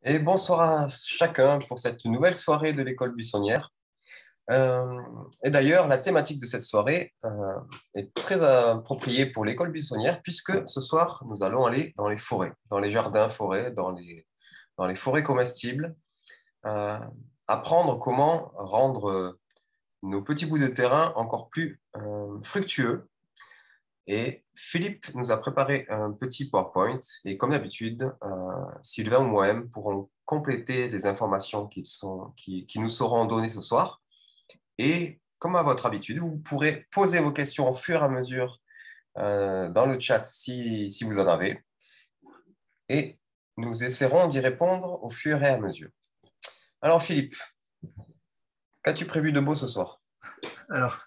Et bonsoir à chacun pour cette nouvelle soirée de l'école buissonnière. Et d'ailleurs, la thématique de cette soirée est très appropriée pour l'école buissonnière puisque ce soir, nous allons aller dans les forêts, dans les jardins forêts, dans les forêts comestibles, euh, apprendre comment rendre nos petits bouts de terrain encore plus fructueux. Et Philippe nous a préparé un petit PowerPoint et comme d'habitude, Sylvain ou moi-même pourront compléter les informations qui nous seront données ce soir. Et comme à votre habitude, vous pourrez poser vos questions au fur et à mesure dans le chat si vous en avez. Et nous essaierons d'y répondre au fur et à mesure. Alors Philippe, qu'as-tu prévu de beau ce soir? Alors,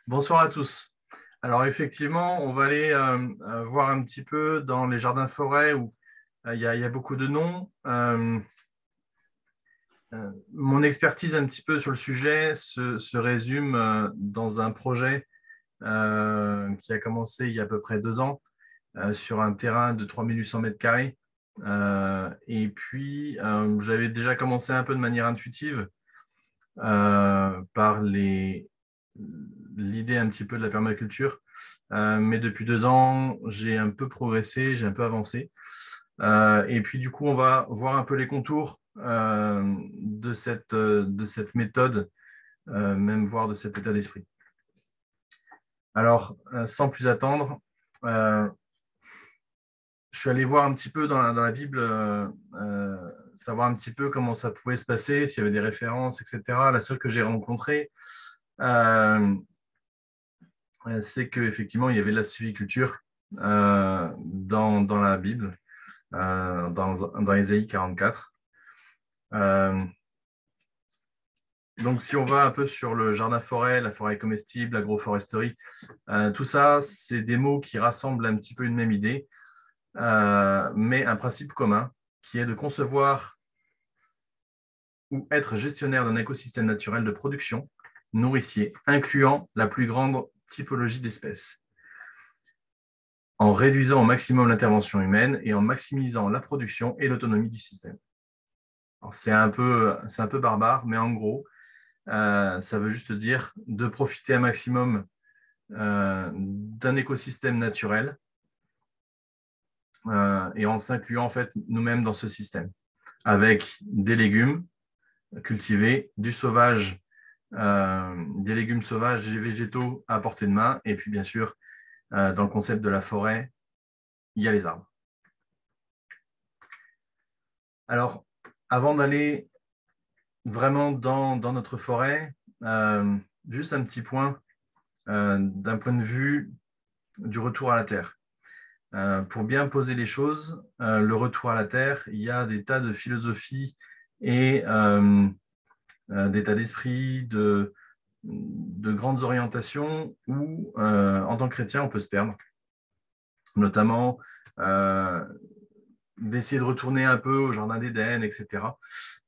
bonsoir à tous. Alors, effectivement, on va aller voir un petit peu dans les jardins forêts où il y a beaucoup de noms. Mon expertise un petit peu sur le sujet se résume dans un projet qui a commencé il y a à peu près 2 ans sur un terrain de 3800 mètres carrés. Et puis, j'avais déjà commencé un peu de manière intuitive par l'idée un petit peu de la permaculture. Mais depuis 2 ans, j'ai un peu progressé, j'ai un peu avancé. Et puis, du coup, on va voir un peu les contours de cette méthode, même voir de cet état d'esprit. Alors, sans plus attendre, je suis allé voir un petit peu dans la Bible, savoir un petit peu comment ça pouvait se passer, s'il y avait des références, etc. La seule que j'ai rencontrée, c'est qu'effectivement, il y avait de la sylviculture dans la Bible, dans Ésaïe 44. Donc, si on va un peu sur le jardin-forêt, la forêt comestible, l'agroforesterie, tout ça, c'est des mots qui rassemblent un petit peu une même idée, mais un principe commun qui est de concevoir ou être gestionnaire d'un écosystème naturel de production nourricier, incluant la plus grande typologie d'espèces, en réduisant au maximum l'intervention humaine et en maximisant la production et l'autonomie du système. C'est un peu barbare, mais en gros, ça veut juste dire de profiter un maximum d'un écosystème naturel et en s'incluant en fait nous-mêmes dans ce système, avec des légumes cultivés, du sauvage, des légumes sauvages et végétaux à portée de main, et puis bien sûr, dans le concept de la forêt, il y a les arbres. Alors, avant d'aller vraiment dans notre forêt, juste un petit point d'un point de vue du retour à la Terre. Pour bien poser les choses, le retour à la Terre, il y a des tas de philosophies et d'états d'esprit, de grandes orientations où, en tant que chrétien, on peut se perdre, notamment d'essayer de retourner un peu au Jardin d'Éden, etc.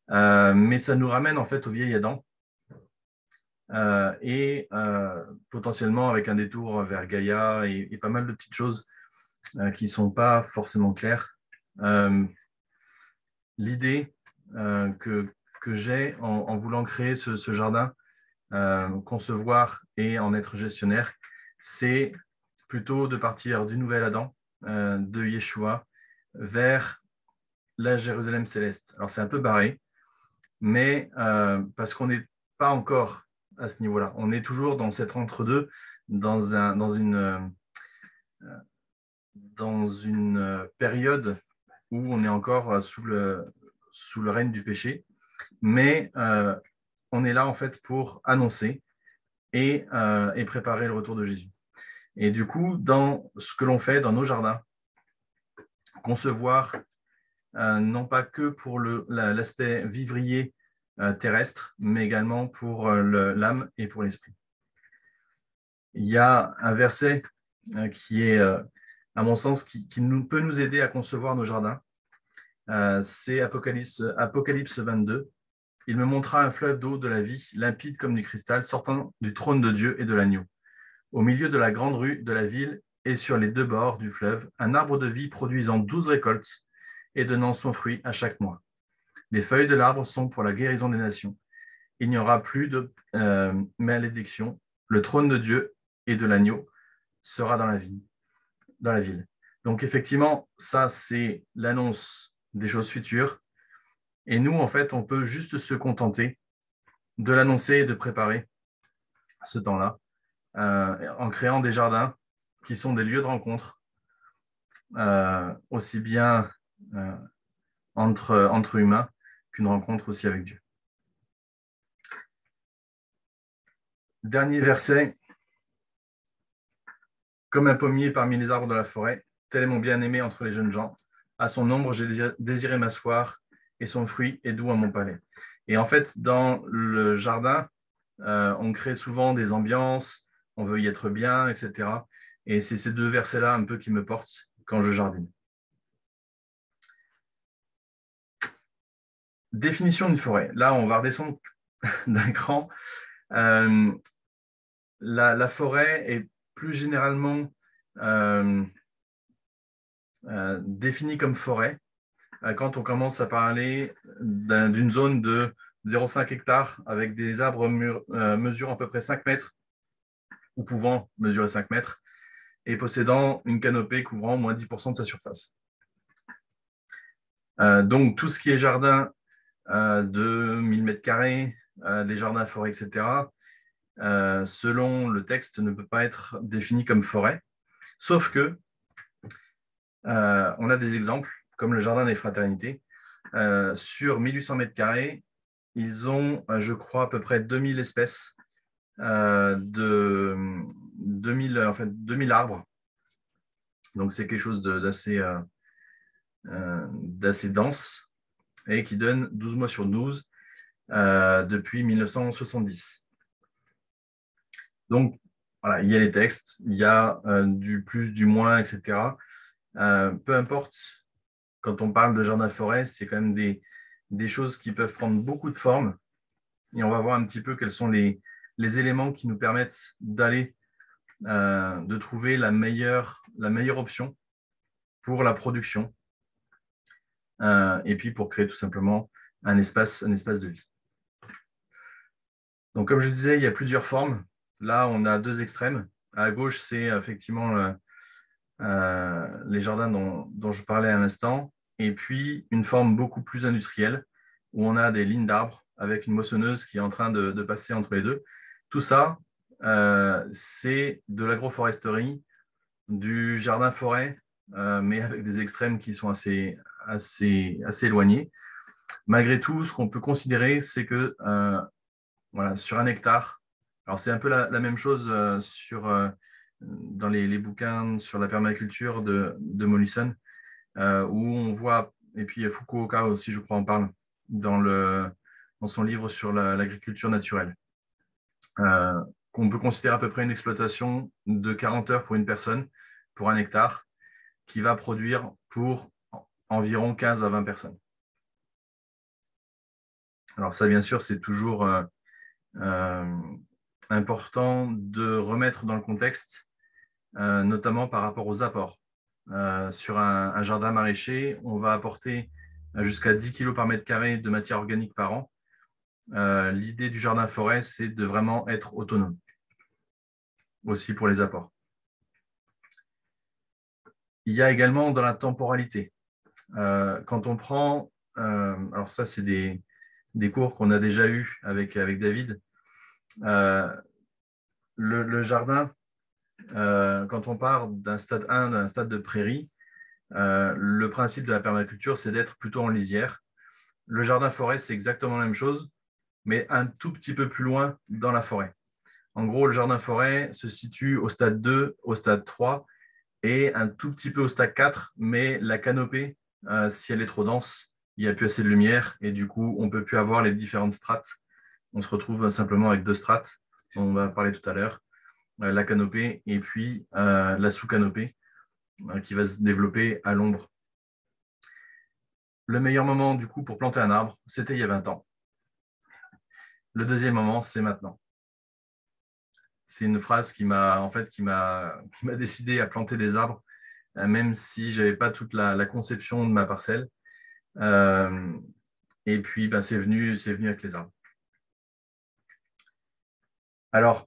Mais ça nous ramène en fait au vieil Adam et potentiellement avec un détour vers Gaïa et pas mal de petites choses qui ne sont pas forcément claires. L'idée que j'ai en voulant créer ce jardin, concevoir et en être gestionnaire, c'est plutôt de partir du nouvel Adam, de Yeshua, vers la Jérusalem céleste. Alors c'est un peu barré, mais parce qu'on n'est pas encore à ce niveau-là. On est toujours dans cet entre-deux, dans une période où on est encore sous le règne du péché, mais on est là en fait pour annoncer et préparer le retour de Jésus. Et du coup, dans ce que l'on fait dans nos jardins, concevoir non pas que pour l'aspect vivrier terrestre, mais également pour l'âme et pour l'esprit. Il y a un verset qui est, à mon sens, qui peut nous aider à concevoir nos jardins. C'est Apocalypse 22. Il me montra un fleuve d'eau de la vie, limpide comme du cristal, sortant du trône de Dieu et de l'agneau. Au milieu de la grande rue de la ville et sur les deux bords du fleuve, un arbre de vie produisant 12 récoltes et donnant son fruit à chaque mois. Les feuilles de l'arbre sont pour la guérison des nations. Il n'y aura plus de malédiction. Le trône de Dieu et de l'agneau sera dans la ville. Donc effectivement, ça, c'est l'annonce des choses futures. Et nous, en fait, on peut juste se contenter de l'annoncer et de préparer ce temps-là en créant des jardins qui sont des lieux de rencontre, aussi bien entre humains qu'une rencontre aussi avec Dieu. Dernier verset. Comme un pommier parmi les arbres de la forêt, tel est mon bien-aimé entre les jeunes gens. À son ombre, j'ai désiré m'asseoir, et son fruit est doux à mon palais. Et en fait, dans le jardin, on crée souvent des ambiances, on veut y être bien, etc. Et c'est ces deux versets-là un peu qui me portent quand je jardine. Définition d'une forêt. Là, on va redescendre d'un cran. La forêt est plus généralement définie comme forêt quand on commence à parler d'une zone de 0,5 hectares avec des arbres mesurant à peu près 5 mètres ou pouvant mesurer 5 mètres et possédant une canopée couvrant au moins 10% de sa surface. Donc, tout ce qui est jardin de 1000 mètres carrés, les jardins forêts, etc., selon le texte, ne peut pas être défini comme forêt, sauf que on a des exemples, comme le jardin des fraternités. Sur 1800 mètres carrés, ils ont, je crois, à peu près 2000 espèces, 2000 arbres. Donc, c'est quelque chose d'assez dense et qui donne 12 mois sur 12 depuis 1970. Donc, voilà, il y a les textes, il y a du plus, du moins, etc. Peu importe, quand on parle de jardin forêt, c'est quand même des choses qui peuvent prendre beaucoup de formes. Et on va voir un petit peu quels sont les éléments qui nous permettent d'aller, de trouver la meilleure option pour la production et puis pour créer tout simplement un espace de vie. Donc, comme je disais, il y a plusieurs formes. Là, on a deux extrêmes. À gauche, c'est effectivement les jardins dont je parlais à l'instant, et puis une forme beaucoup plus industrielle, où on a des lignes d'arbres avec une moissonneuse qui est en train de passer entre les deux. Tout ça, c'est de l'agroforesterie, du jardin-forêt, mais avec des extrêmes qui sont assez éloignés. Malgré tout, ce qu'on peut considérer, c'est que voilà, sur 1 hectare, alors c'est un peu la même chose dans les bouquins sur la permaculture de Mollison, où on voit, et puis Fukuoka aussi, je crois, en parle dans son livre sur l'agriculture naturelle, qu'on peut considérer à peu près une exploitation de 40 heures pour une personne, pour 1 hectare, qui va produire pour environ 15 à 20 personnes. Alors ça, bien sûr, c'est toujours important de remettre dans le contexte, notamment par rapport aux apports. Sur un jardin maraîcher, on va apporter jusqu'à 10 kg par mètre carré de matière organique par an. L'idée du jardin forêt, c'est de vraiment être autonome, aussi pour les apports. Il y a également dans la temporalité. Quand on prend, alors ça c'est des cours qu'on a déjà eus avec David, le jardin, quand on part d'un stade 1, d'un stade de prairie, le principe de la permaculture, c'est d'être plutôt en lisière. Le jardin-forêt, c'est exactement la même chose, mais un tout petit peu plus loin dans la forêt. En gros, le jardin-forêt se situe au stade 2, au stade 3 et un tout petit peu au stade 4, mais la canopée, si elle est trop dense, il n'y a plus assez de lumière et du coup, on ne peut plus avoir les différentes strates. On se retrouve simplement avec 2 strates, on va parler tout à l'heure, la canopée et puis la sous-canopée qui va se développer à l'ombre. Le meilleur moment, du coup, pour planter un arbre, c'était il y a 20 ans. Le deuxième moment, c'est maintenant. C'est une phrase qui m'a décidé à planter des arbres, même si je n'avais pas toute la conception de ma parcelle. Et puis, c'est venu avec les arbres. Alors,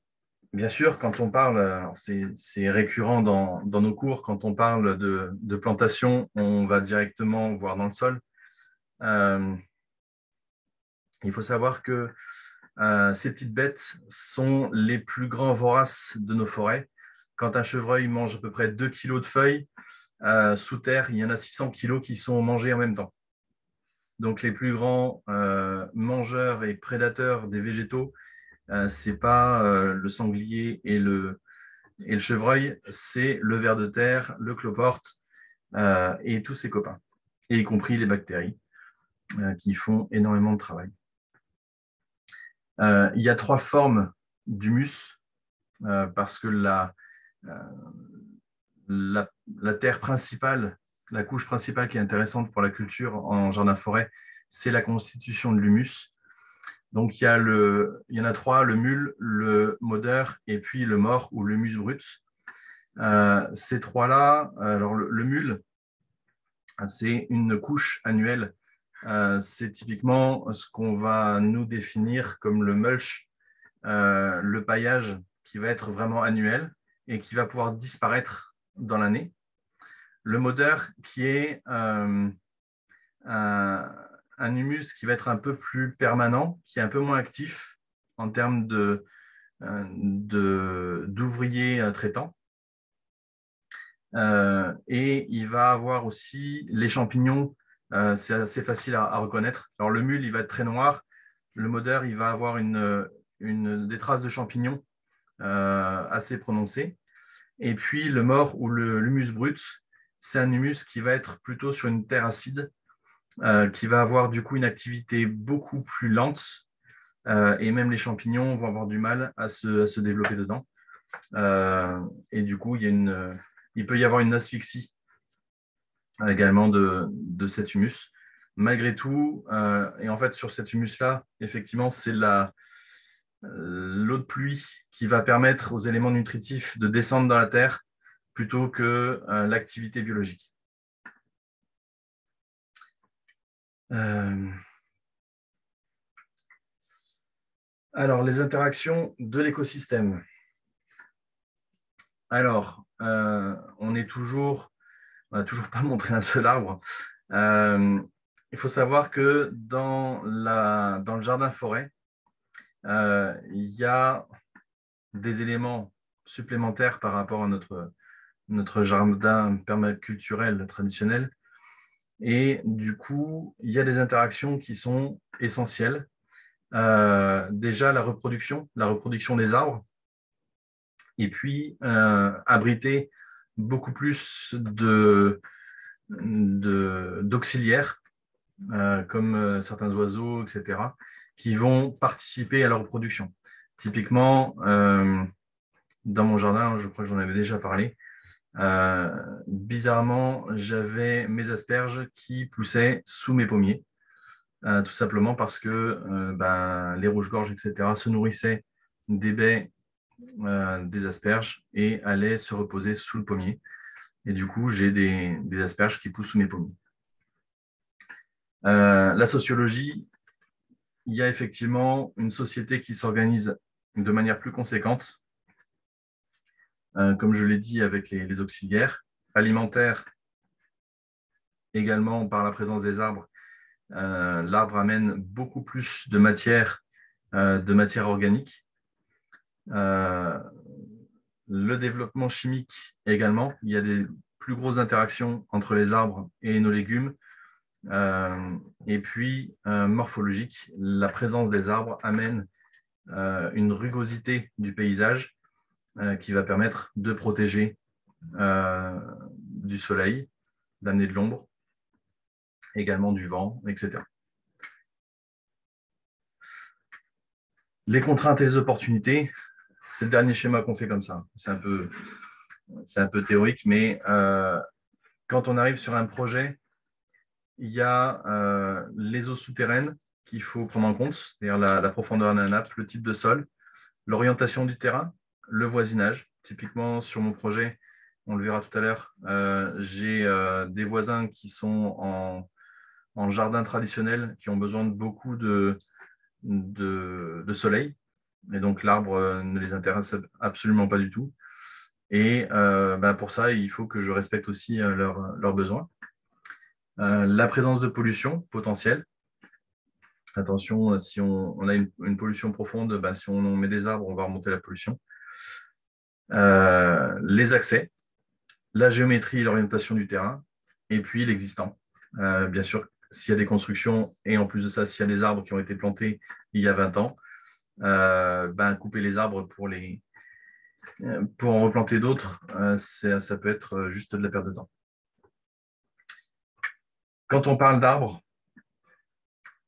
bien sûr, quand on parle, c'est récurrent dans nos cours, quand on parle de plantation, on va directement voir dans le sol. Il faut savoir que ces petites bêtes sont les plus grands voraces de nos forêts. Quand un chevreuil mange à peu près 2 kilos de feuilles, sous terre, il y en a 600 kilos qui sont mangés en même temps. Donc, les plus grands mangeurs et prédateurs des végétaux, ce n'est pas le sanglier et le chevreuil, c'est le ver de terre, le cloporte et tous ses copains, et y compris les bactéries qui font énormément de travail. Il y a 3 formes d'humus parce que la terre principale, la couche principale qui est intéressante pour la culture en jardin-forêt, c'est la constitution de l'humus. Donc, il y en a 3, le mul, le modeur et puis le mort ou l'humus brut. Ces 3-là, alors le mul, c'est une couche annuelle. C'est typiquement ce qu'on va nous définir comme le mulch, le paillage qui va être vraiment annuel et qui va pouvoir disparaître dans l'année. Le modeur qui est un humus qui va être un peu plus permanent, qui est un peu moins actif en termes d'ouvriers traitants. Et il va avoir aussi les champignons, c'est assez facile à reconnaître. Alors le mul, il va être très noir. Le modeur, il va avoir des traces de champignons assez prononcées. Et puis le mort ou l'humus brut, c'est un humus qui va être plutôt sur une terre acide, qui va avoir du coup une activité beaucoup plus lente. Et même les champignons vont avoir du mal à se développer dedans. Et du coup, il peut y avoir une asphyxie également de cet humus. Malgré tout, et en fait, sur cet humus-là, effectivement, c'est l'eau de pluie qui va permettre aux éléments nutritifs de descendre dans la terre plutôt que l'activité biologique. Alors, les interactions de l'écosystème. Alors, on n'a toujours pas montré un seul arbre. Il faut savoir que dans le jardin-forêt, il y a des éléments supplémentaires par rapport à notre jardin permaculturel traditionnel. Et du coup, il y a des interactions qui sont essentielles. Déjà, la reproduction des arbres, et puis abriter beaucoup plus d'auxiliaires, comme certains oiseaux, etc., qui vont participer à la reproduction. Typiquement, dans mon jardin, je crois que j'en avais déjà parlé, bizarrement, j'avais mes asperges qui poussaient sous mes pommiers, tout simplement parce que les rouges-gorges, etc., se nourrissaient des baies des asperges et allaient se reposer sous le pommier. Et du coup, j'ai des asperges qui poussent sous mes pommiers. La sociologie, il y a effectivement une société qui s'organise de manière plus conséquente, comme je l'ai dit avec les auxiliaires, alimentaires également par la présence des arbres. L'arbre amène beaucoup plus de matière organique. Le développement chimique également, il y a des plus grosses interactions entre les arbres et nos légumes. Et puis, morphologique, la présence des arbres amène une rugosité du paysage qui va permettre de protéger du soleil, d'amener de l'ombre, également du vent, etc. Les contraintes et les opportunités, c'est le dernier schéma qu'on fait comme ça. C'est un peu théorique, mais quand on arrive sur un projet, il y a les eaux souterraines qu'il faut prendre en compte, c'est-à-dire la profondeur d'un nappe, le type de sol, l'orientation du terrain, le voisinage. Typiquement, sur mon projet, on le verra tout à l'heure, j'ai des voisins qui sont en jardin traditionnel qui ont besoin de beaucoup de soleil. Et donc, l'arbre ne les intéresse absolument pas du tout. Et pour ça, il faut que je respecte aussi leurs besoins. La présence de pollution potentielle. Attention, si on a une pollution profonde, si on met des arbres, on va remonter la pollution. Les accès, la géométrie et l'orientation du terrain, et puis l'existant. Bien sûr, s'il y a des constructions, et en plus de ça, s'il y a des arbres qui ont été plantés il y a 20 ans, couper les arbres pour en replanter d'autres, ça peut être juste de la perte de temps. Quand on parle d'arbres,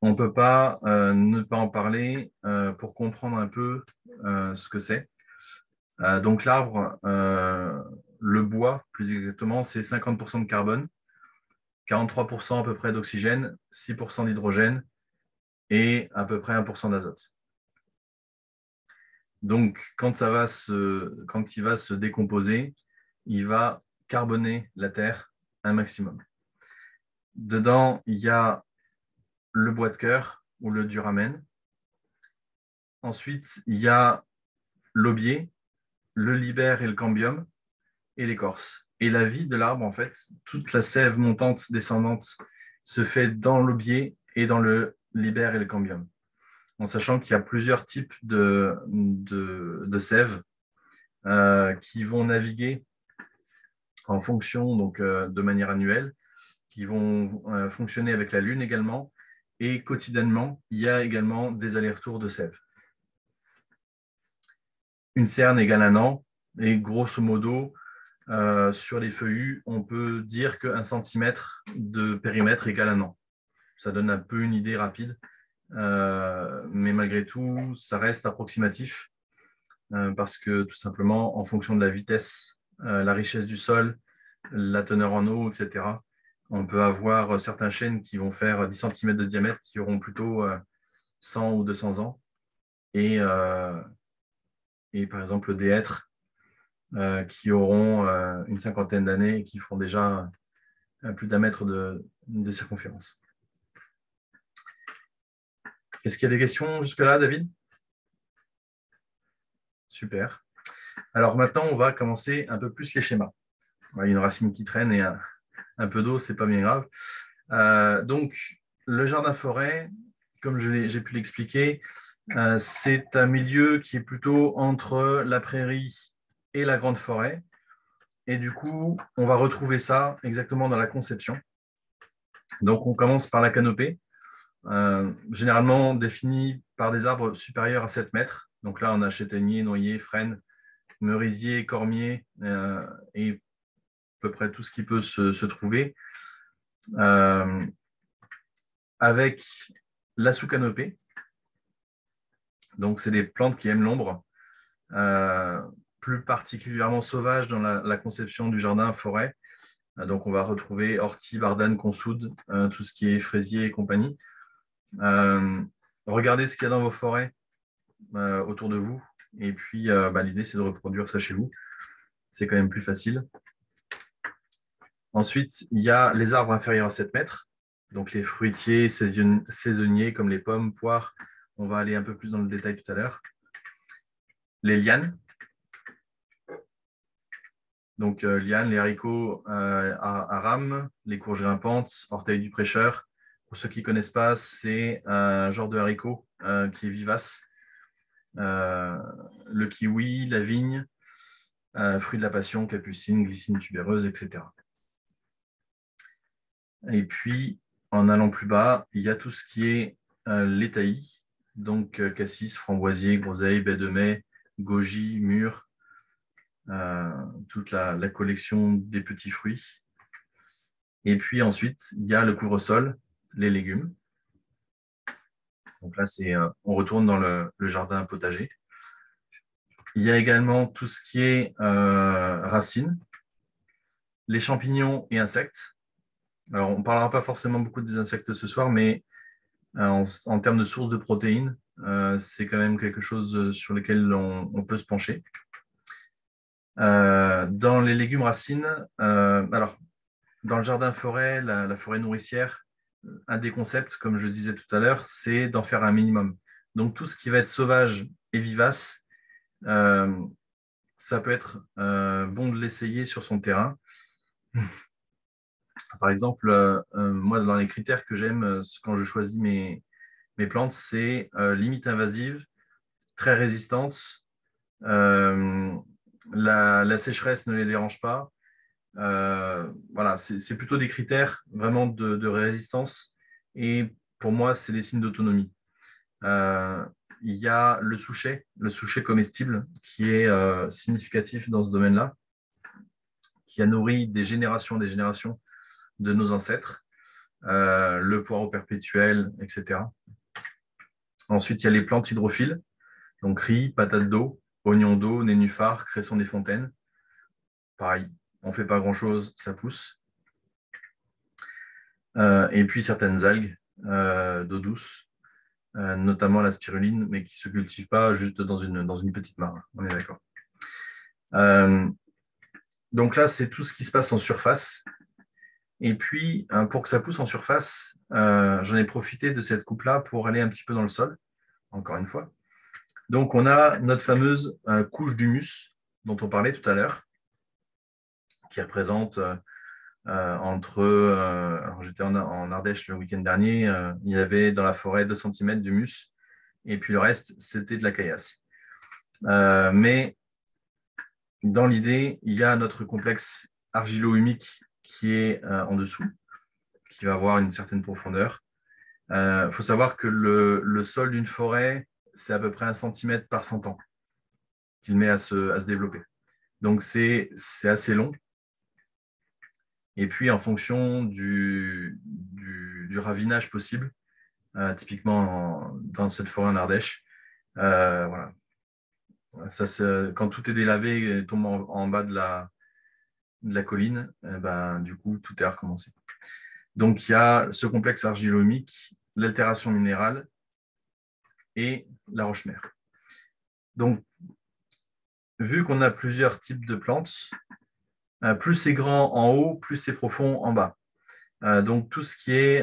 on ne peut pas ne pas en parler pour comprendre un peu ce que c'est. Donc l'arbre, le bois plus exactement, c'est 50% de carbone, 43% à peu près d'oxygène, 6% d'hydrogène et à peu près 1% d'azote. Donc quand il va se décomposer, il va carboner la terre un maximum. Dedans, il y a le bois de cœur ou le duramen. Ensuite, il y a l'aubier, le libère et le cambium et l'écorce. Et la vie de l'arbre, en fait, toute la sève montante, descendante, se fait dans l'aubier et dans le libère et le cambium. En sachant qu'il y a plusieurs types de sève qui vont naviguer en fonction, donc de manière annuelle, qui vont fonctionner avec la Lune également. Et quotidiennement, il y a également des allers-retours de sève. Une cerne égale un an, et grosso modo, sur les feuillus, on peut dire qu'un centimètre de périmètre égale un an. Ça donne un peu une idée rapide, mais malgré tout, ça reste approximatif, parce que tout simplement, en fonction de la vitesse, la richesse du sol, la teneur en eau, etc., on peut avoir certains chênes qui vont faire 10 cm de diamètre qui auront plutôt 100 ou 200 ans, et par exemple des hêtres qui auront une cinquantaine d'années et qui feront déjà plus d'1 mètre de circonférence. Est-ce qu'il y a des questions jusque-là, David? Super. Alors maintenant, on va commencer un peu plus les schémas. Il y a une racine qui traîne et un peu d'eau, c'est pas bien grave. Donc, le jardin-forêt, comme j'ai pu l'expliquer, c'est un milieu qui est plutôt entre la prairie et la grande forêt. Et du coup, on va retrouver ça exactement dans la conception. Donc, on commence par la canopée, généralement définie par des arbres supérieurs à 7 mètres. Donc là, on a châtaignier, noyer, frêne, merisier, cormier et à peu près tout ce qui peut se trouver. Avec la sous-canopée. Donc, c'est des plantes qui aiment l'ombre, plus particulièrement sauvages dans la conception du jardin-forêt. Donc, on va retrouver ortie, bardane, consoude, tout ce qui est fraisier et compagnie. Regardez ce qu'il y a dans vos forêts autour de vous. Et puis, l'idée, c'est de reproduire ça chez vous. C'est quand même plus facile. Ensuite, il y a les arbres inférieurs à 7 mètres. Donc, les fruitiers saisonniers comme les pommes, poires. On va aller un peu plus dans le détail tout à l'heure. Les lianes. Donc, lianes, les haricots à rames, les courges grimpantes, orteils du prêcheur. Pour ceux qui ne connaissent pas, c'est un genre de haricot qui est vivace. Le kiwi, la vigne, fruit de la passion, capucine, glycine tubéreuse, etc. Et puis, en allant plus bas, il y a tout ce qui est les taillis, donc cassis, framboisier, groseille, baie de mai, goji, mûre, toute la collection des petits fruits. Et puis ensuite, il y a le couvre-sol, les légumes. Donc là, on retourne dans le jardin potager. Il y a également tout ce qui est racines, les champignons et insectes. Alors, on ne parlera pas forcément beaucoup des insectes ce soir, mais en termes de sources de protéines, c'est quand même quelque chose sur lequel on peut se pencher. Dans les légumes racines, alors, dans le jardin forêt, la forêt nourricière, un des concepts, comme je disais tout à l'heure, c'est d'en faire un minimum. Donc tout ce qui va être sauvage et vivace, ça peut être bon de l'essayer sur son terrain. Par exemple, moi, dans les critères que j'aime quand je choisis mes plantes, c'est limite invasive, très résistante, la sécheresse ne les dérange pas. Voilà, c'est plutôt des critères vraiment de résistance. Et pour moi, c'est des signes d'autonomie. Il y a le souchet comestible, qui est significatif dans ce domaine-là, qui a nourri des générations de nos ancêtres, le poireau perpétuel, etc. Ensuite, il y a les plantes hydrophiles, donc riz, patate d'eau, oignon d'eau, nénuphar, cresson des fontaines. Pareil, on ne fait pas grand-chose, ça pousse. Et puis certaines algues d'eau douce, notamment la spiruline, mais qui ne se cultive pas juste dans une petite mare. On est d'accord. Donc là, c'est tout ce qui se passe en surface. Et puis, pour que ça pousse en surface, j'en ai profité de cette coupe-là pour aller un petit peu dans le sol, encore une fois. Donc, on a notre fameuse couche d'humus dont on parlait tout à l'heure, qui représente alors j'étais en Ardèche le week-end dernier, il y avait dans la forêt 2 cm d'humus, et puis le reste, c'était de la caillasse. Mais dans l'idée, il y a notre complexe argilo-humique qui est en dessous, qui va avoir une certaine profondeur. Il faut savoir que le sol d'une forêt, c'est à peu près 1 cm par 100 ans qu'il met à se développer. Donc, c'est assez long. Et puis, en fonction du ravinage possible, typiquement dans cette forêt en Ardèche, voilà. Quand tout est délavé et tombe en bas de la colline, du coup, tout est à recommencer. Donc, il y a ce complexe argilo-humique, l'altération minérale et la roche-mère. Donc, vu qu'on a plusieurs types de plantes, plus c'est grand en haut, plus c'est profond en bas. Donc, tout ce qui est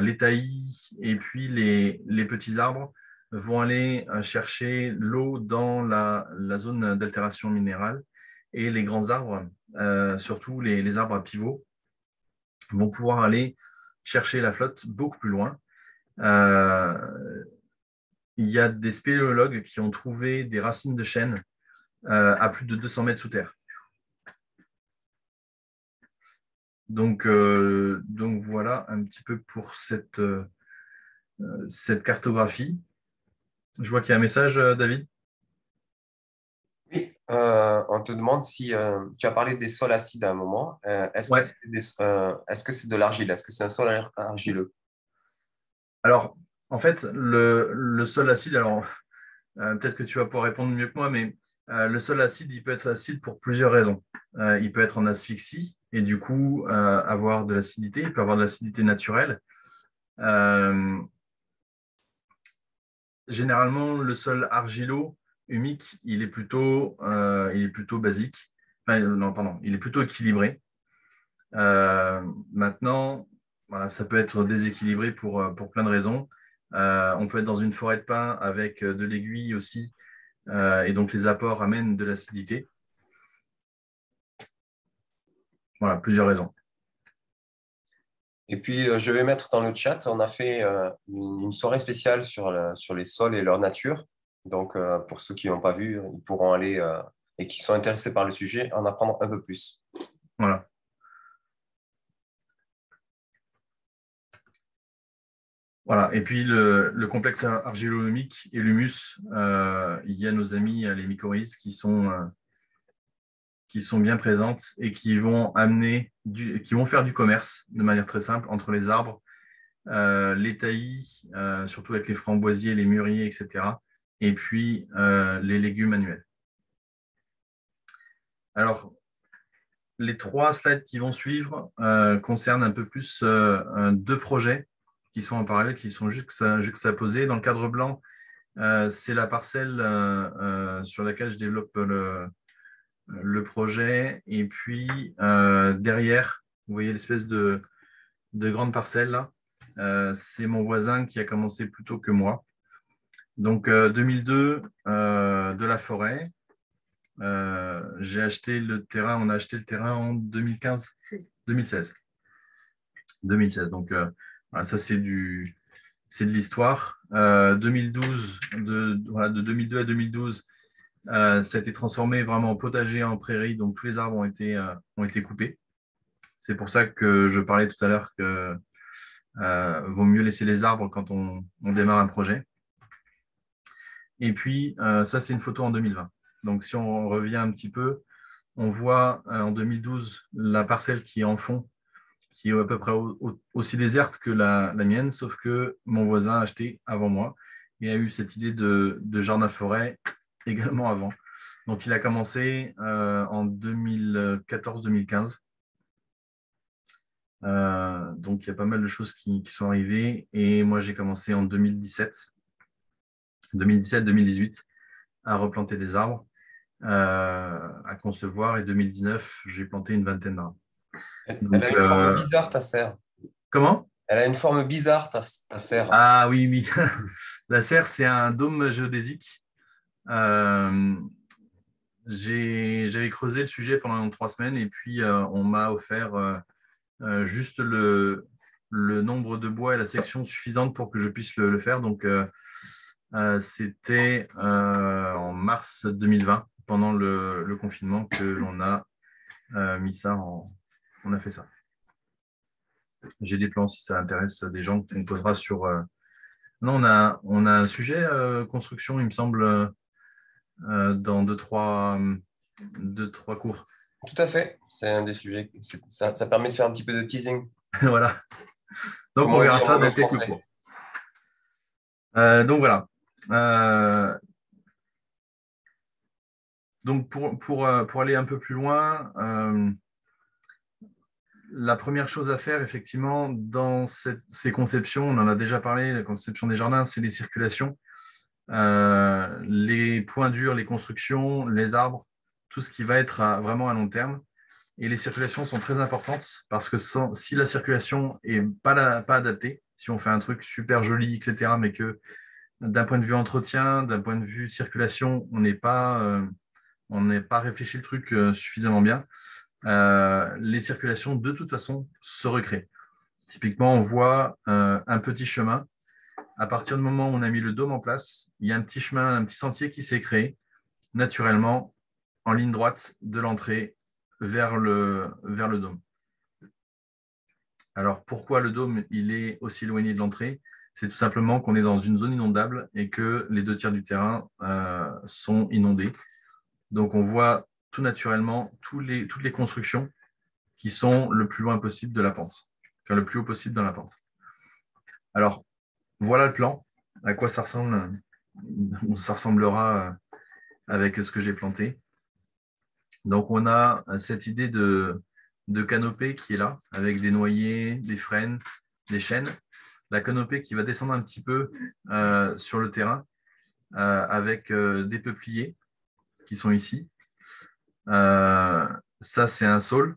les taillis et puis les petits arbres vont aller chercher l'eau dans la zone d'altération minérale. Et les grands arbres, surtout les arbres à pivot, vont pouvoir aller chercher la flotte beaucoup plus loin. Il y a des spéléologues qui ont trouvé des racines de chêne à plus de 200 mètres sous terre. Donc voilà un petit peu pour cette cartographie. Je vois qu'il y a un message, David. Oui, on te demande si tu as parlé des sols acides à un moment. Est-ce que Ouais. c'est de l'argile? Est-ce que c'est un sol argileux? Alors, en fait, le sol acide, alors peut-être que tu vas pouvoir répondre mieux que moi, mais le sol acide, il peut être acide pour plusieurs raisons. Il peut être en asphyxie et du coup avoir de l'acidité. Il peut avoir de l'acidité naturelle. Généralement, le sol argilo-humique, il est plutôt basique. Enfin, non, pardon, il est plutôt équilibré. Maintenant, voilà, ça peut être déséquilibré pour plein de raisons. On peut être dans une forêt de pins avec de l'aiguille aussi, et donc les apports amènent de l'acidité. Voilà, plusieurs raisons. Et puis, je vais mettre dans le chat, on a fait une soirée spéciale sur les sols et leur nature. Donc, pour ceux qui n'ont pas vu, ils pourront aller et qui sont intéressés par le sujet, en apprendre un peu plus. Voilà. Voilà. Et puis le complexe argilo-humique et l'humus, il y a nos amis les mycorhizes qui sont bien présentes et qui vont faire du commerce de manière très simple entre les arbres, les taillis, surtout avec les framboisiers, les mûriers, etc. Et puis les légumes annuels. Alors, les 3 slides qui vont suivre concernent un peu plus 2 projets qui sont en parallèle, qui sont juxtaposés. Dans le cadre blanc, c'est la parcelle sur laquelle je développe le projet. Et puis, derrière, vous voyez l'espèce de grande parcelle là. c'est mon voisin qui a commencé plus tôt que moi. Donc 2002, de la forêt. J'ai acheté le terrain, on a acheté le terrain en 2015, 2016. 2016. Donc voilà, ça c'est de l'histoire. 2012, de 2002 à 2012, ça a été transformé vraiment en potager, en prairie. Donc tous les arbres ont été coupés. C'est pour ça que je parlais tout à l'heure que vaut mieux laisser les arbres quand on démarre un projet. Et puis, ça, c'est une photo en 2020. Donc, si on revient un petit peu, on voit en 2012 la parcelle qui est en fond, qui est à peu près aussi déserte que la mienne, sauf que mon voisin a acheté avant moi et a eu cette idée de jardin-forêt également avant. Donc, il a commencé en 2014-2015. Donc, il y a pas mal de choses qui sont arrivées. Et moi, j'ai commencé en 2017-2018 à replanter des arbres, à concevoir. Et 2019, j'ai planté une vingtaine d'arbres. Elle a Donc, une forme bizarre, ta serre. comment? Elle a une forme bizarre, ta serre. Ah oui, oui. La serre, c'est un dôme géodésique. Euh, J'avais creusé le sujet pendant 3 semaines et puis on m'a offert juste le nombre de bois et la section suffisante pour que je puisse le faire. Donc, c'était en mars 2020, pendant le confinement, que l'on a mis ça on a fait ça. J'ai des plans si ça intéresse des gens qu'on posera sur. Non, on a un sujet construction, il me semble, dans deux, trois cours. Tout à fait. C'est un des sujets. Ça permet de faire un petit peu de teasing. Voilà. Donc, on Comment verra dire ça en dans bon quelques français? cours. Donc, voilà. Donc, pour aller un peu plus loin, la première chose à faire, effectivement, dans ces conceptions, on en a déjà parlé, la conception des jardins, c'est les circulations. Les points durs, les constructions, les arbres, tout ce qui va être vraiment à long terme. Et les circulations sont très importantes parce que si la circulation n'est pas adaptée, si on fait un truc super joli, etc., mais que d'un point de vue entretien, d'un point de vue circulation, on n'est pas réfléchi le truc suffisamment bien, les circulations de toute façon se recréent. Typiquement, on voit un petit chemin. À partir du moment où on a mis le dôme en place, il y a un petit chemin, un petit sentier qui s'est créé naturellement en ligne droite de l'entrée vers le dôme. Alors, pourquoi le dôme il est aussi éloigné de l'entrée? C'est tout simplement qu'on est dans une zone inondable et que les 2 tiers du terrain sont inondés. Donc, on voit tout naturellement toutes les constructions qui sont le plus loin possible de la pente, enfin, le plus haut possible dans la pente. Alors, voilà le plan, à quoi ça ressemble. Ça ressemblera avec ce que j'ai planté. Donc, on a cette idée de canopée qui est là, avec des noyers, des frênes, des chênes. La canopée qui va descendre un petit peu sur le terrain avec des peupliers qui sont ici. Ça, c'est un saule.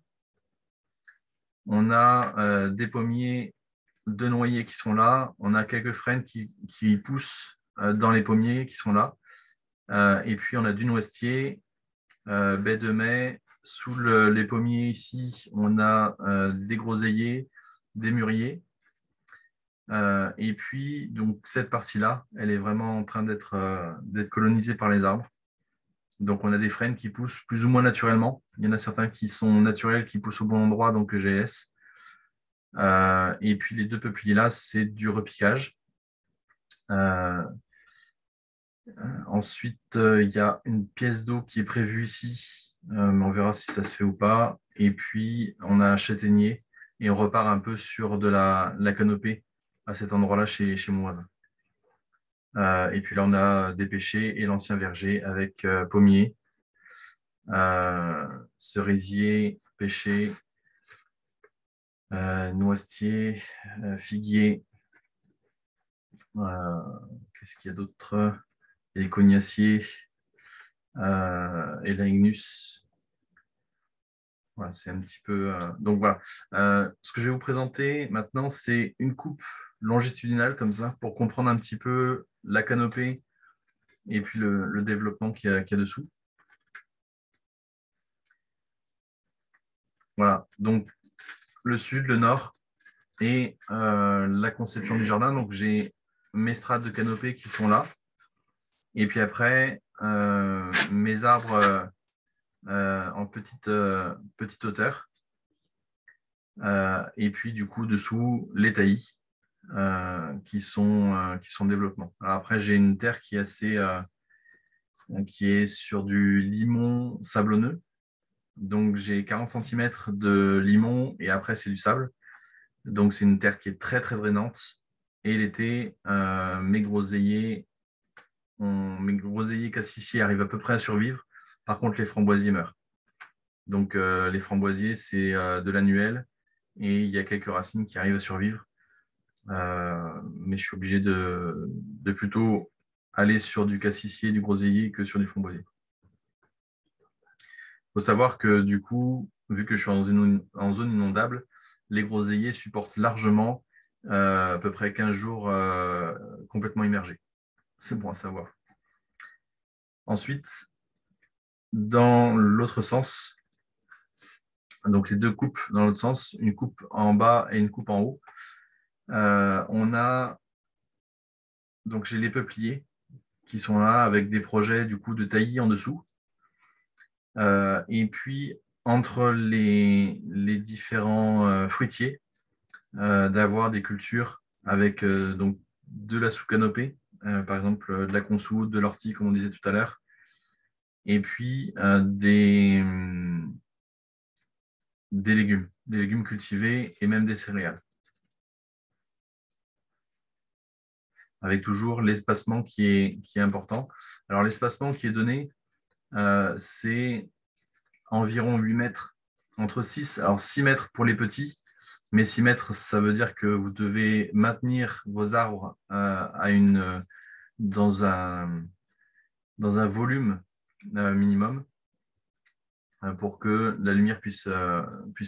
On a des pommiers, 2 noyers qui sont là. On a quelques frênes qui poussent dans les pommiers qui sont là. Et puis, on a du noisetier, baie de mai. Sous les pommiers ici, on a des groseilliers, des mûriers. Et puis, donc, cette partie-là, elle est vraiment en train d'être colonisée par les arbres. Donc, on a des frênes qui poussent plus ou moins naturellement. Il y en a certains qui sont naturels, qui poussent au bon endroit, donc GS. Et puis, les 2 peupliers-là, c'est du repiquage. Ensuite, il y a une pièce d'eau qui est prévue ici. Mais on verra si ça se fait ou pas. Et puis, on a un châtaignier et on repart un peu sur de la canopée à cet endroit-là chez mon voisin. Et puis là, on a des pêchers et l'ancien verger avec pommier, cerisier, pêcher, noisetier, figuier. Qu'est-ce qu'il y a d'autre? Il y a les cognaciers et l'agnus. Voilà, c'est un petit peu. Donc voilà. Ce que je vais vous présenter maintenant, c'est une coupe longitudinale comme ça pour comprendre un petit peu la canopée et puis le développement qu'il y a dessous. Voilà, donc le sud, le nord et la conception du jardin. Donc j'ai mes strates de canopée qui sont là. Et puis après, mes arbres en petite hauteur. Et puis du coup, dessous, les taillis qui sont développement. Alors après, j'ai une terre qui est sur du limon sablonneux. Donc j'ai 40 cm de limon et après c'est du sable. Donc c'est une terre qui est très très drainante. Et l'été, mes groseilliers cassissiers arrivent à peu près à survivre. Par contre, les framboisiers meurent. Donc les framboisiers, c'est de l'annuel et il y a quelques racines qui arrivent à survivre. Mais je suis obligé de plutôt aller sur du cassissier, du groseillier que sur du framboisier. Il faut savoir que du coup, vu que je suis en zone inondable, les groseilliers supportent largement à peu près 15 jours complètement immergés. C'est bon à savoir. Ensuite, dans l'autre sens, donc les deux coupes dans l'autre sens, une coupe en bas et une coupe en haut, on a donc j'ai les peupliers qui sont là avec des projets du coup de taillis en dessous. Et puis entre les différents fruitiers, d'avoir des cultures avec donc de la sous-canopée, par exemple de la consoude, de l'ortie, comme on disait tout à l'heure, et puis des légumes cultivés et même des céréales. Avec toujours l'espacement qui est important. Alors l'espacement qui est donné, c'est environ 8 mètres, entre 6 mètres pour les petits, mais 6 mètres, ça veut dire que vous devez maintenir vos arbres dans un volume minimum pour que la lumière puisse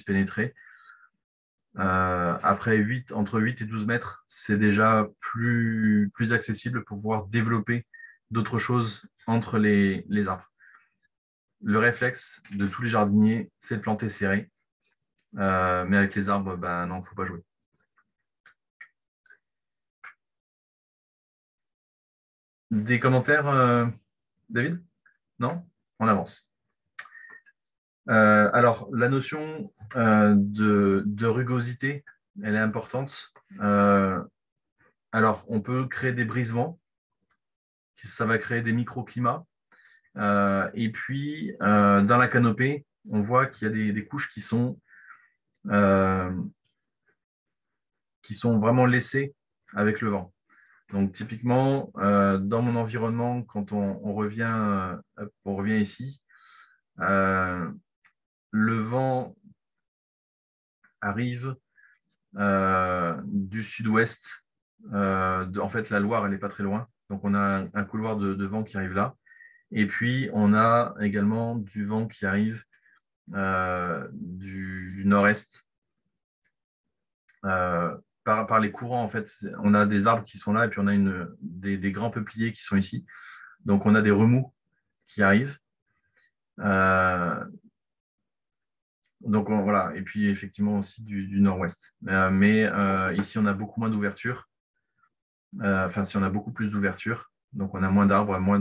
pénétrer. Après entre 8 et 12 mètres, c'est déjà plus accessible pour pouvoir développer d'autres choses entre les arbres. Le réflexe de tous les jardiniers, c'est de planter serré. Mais avec les arbres, ben non, il ne faut pas jouer. Des commentaires, David? Non? On avance. Alors, la notion de rugosité, elle est importante. Alors, on peut créer des brise-vents, ça va créer des microclimats. Et puis, dans la canopée, on voit qu'il y a des couches qui sont vraiment laissées avec le vent. Donc, typiquement, dans mon environnement, quand on revient ici, le vent arrive du sud-ouest. En fait, la Loire, elle n'est pas très loin. Donc, on a un couloir de vent qui arrive là. Et puis, on a également du vent qui arrive du nord-est. Par les courants, en fait, on a des arbres qui sont là et puis on a des grands peupliers qui sont ici. Donc, on a des remous qui arrivent. Donc, voilà. Et puis, effectivement, aussi du nord-ouest. Mais ici, on a beaucoup moins d'ouverture. Enfin, si on a beaucoup plus d'ouverture, donc on a moins d'arbres, moins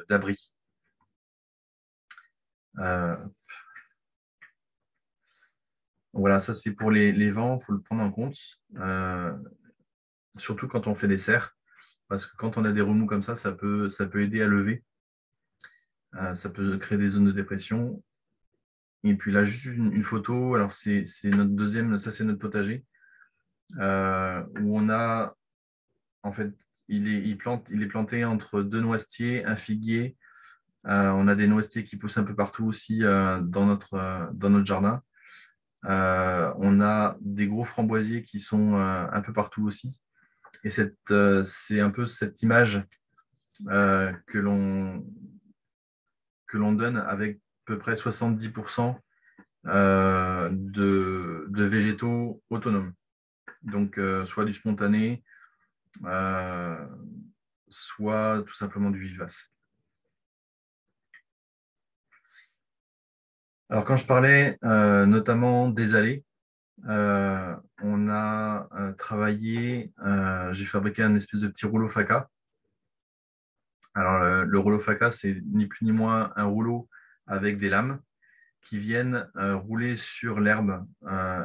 d'abris. Voilà, ça c'est pour les vents, il faut le prendre en compte, surtout quand on fait des serres, parce que quand on a des remous comme ça peut aider à lever, ça peut créer des zones de dépression. Et puis là, juste une photo, alors c'est notre deuxième, ça c'est notre potager, où on a, en fait, il est planté entre deux noisetiers, un figuier, on a des noisetiers qui poussent un peu partout aussi dans notre jardin. On a des gros framboisiers qui sont un peu partout aussi. Et c'est un peu cette image que l'on donne avec à peu près 70% de végétaux autonomes. Donc, soit du spontané, soit tout simplement du vivace. Alors, quand je parlais notamment des allées, on a travaillé, j'ai fabriqué un espèce de petit rouleau faca. Alors, le rouleau faca, c'est ni plus ni moins un rouleau avec des lames qui viennent rouler sur l'herbe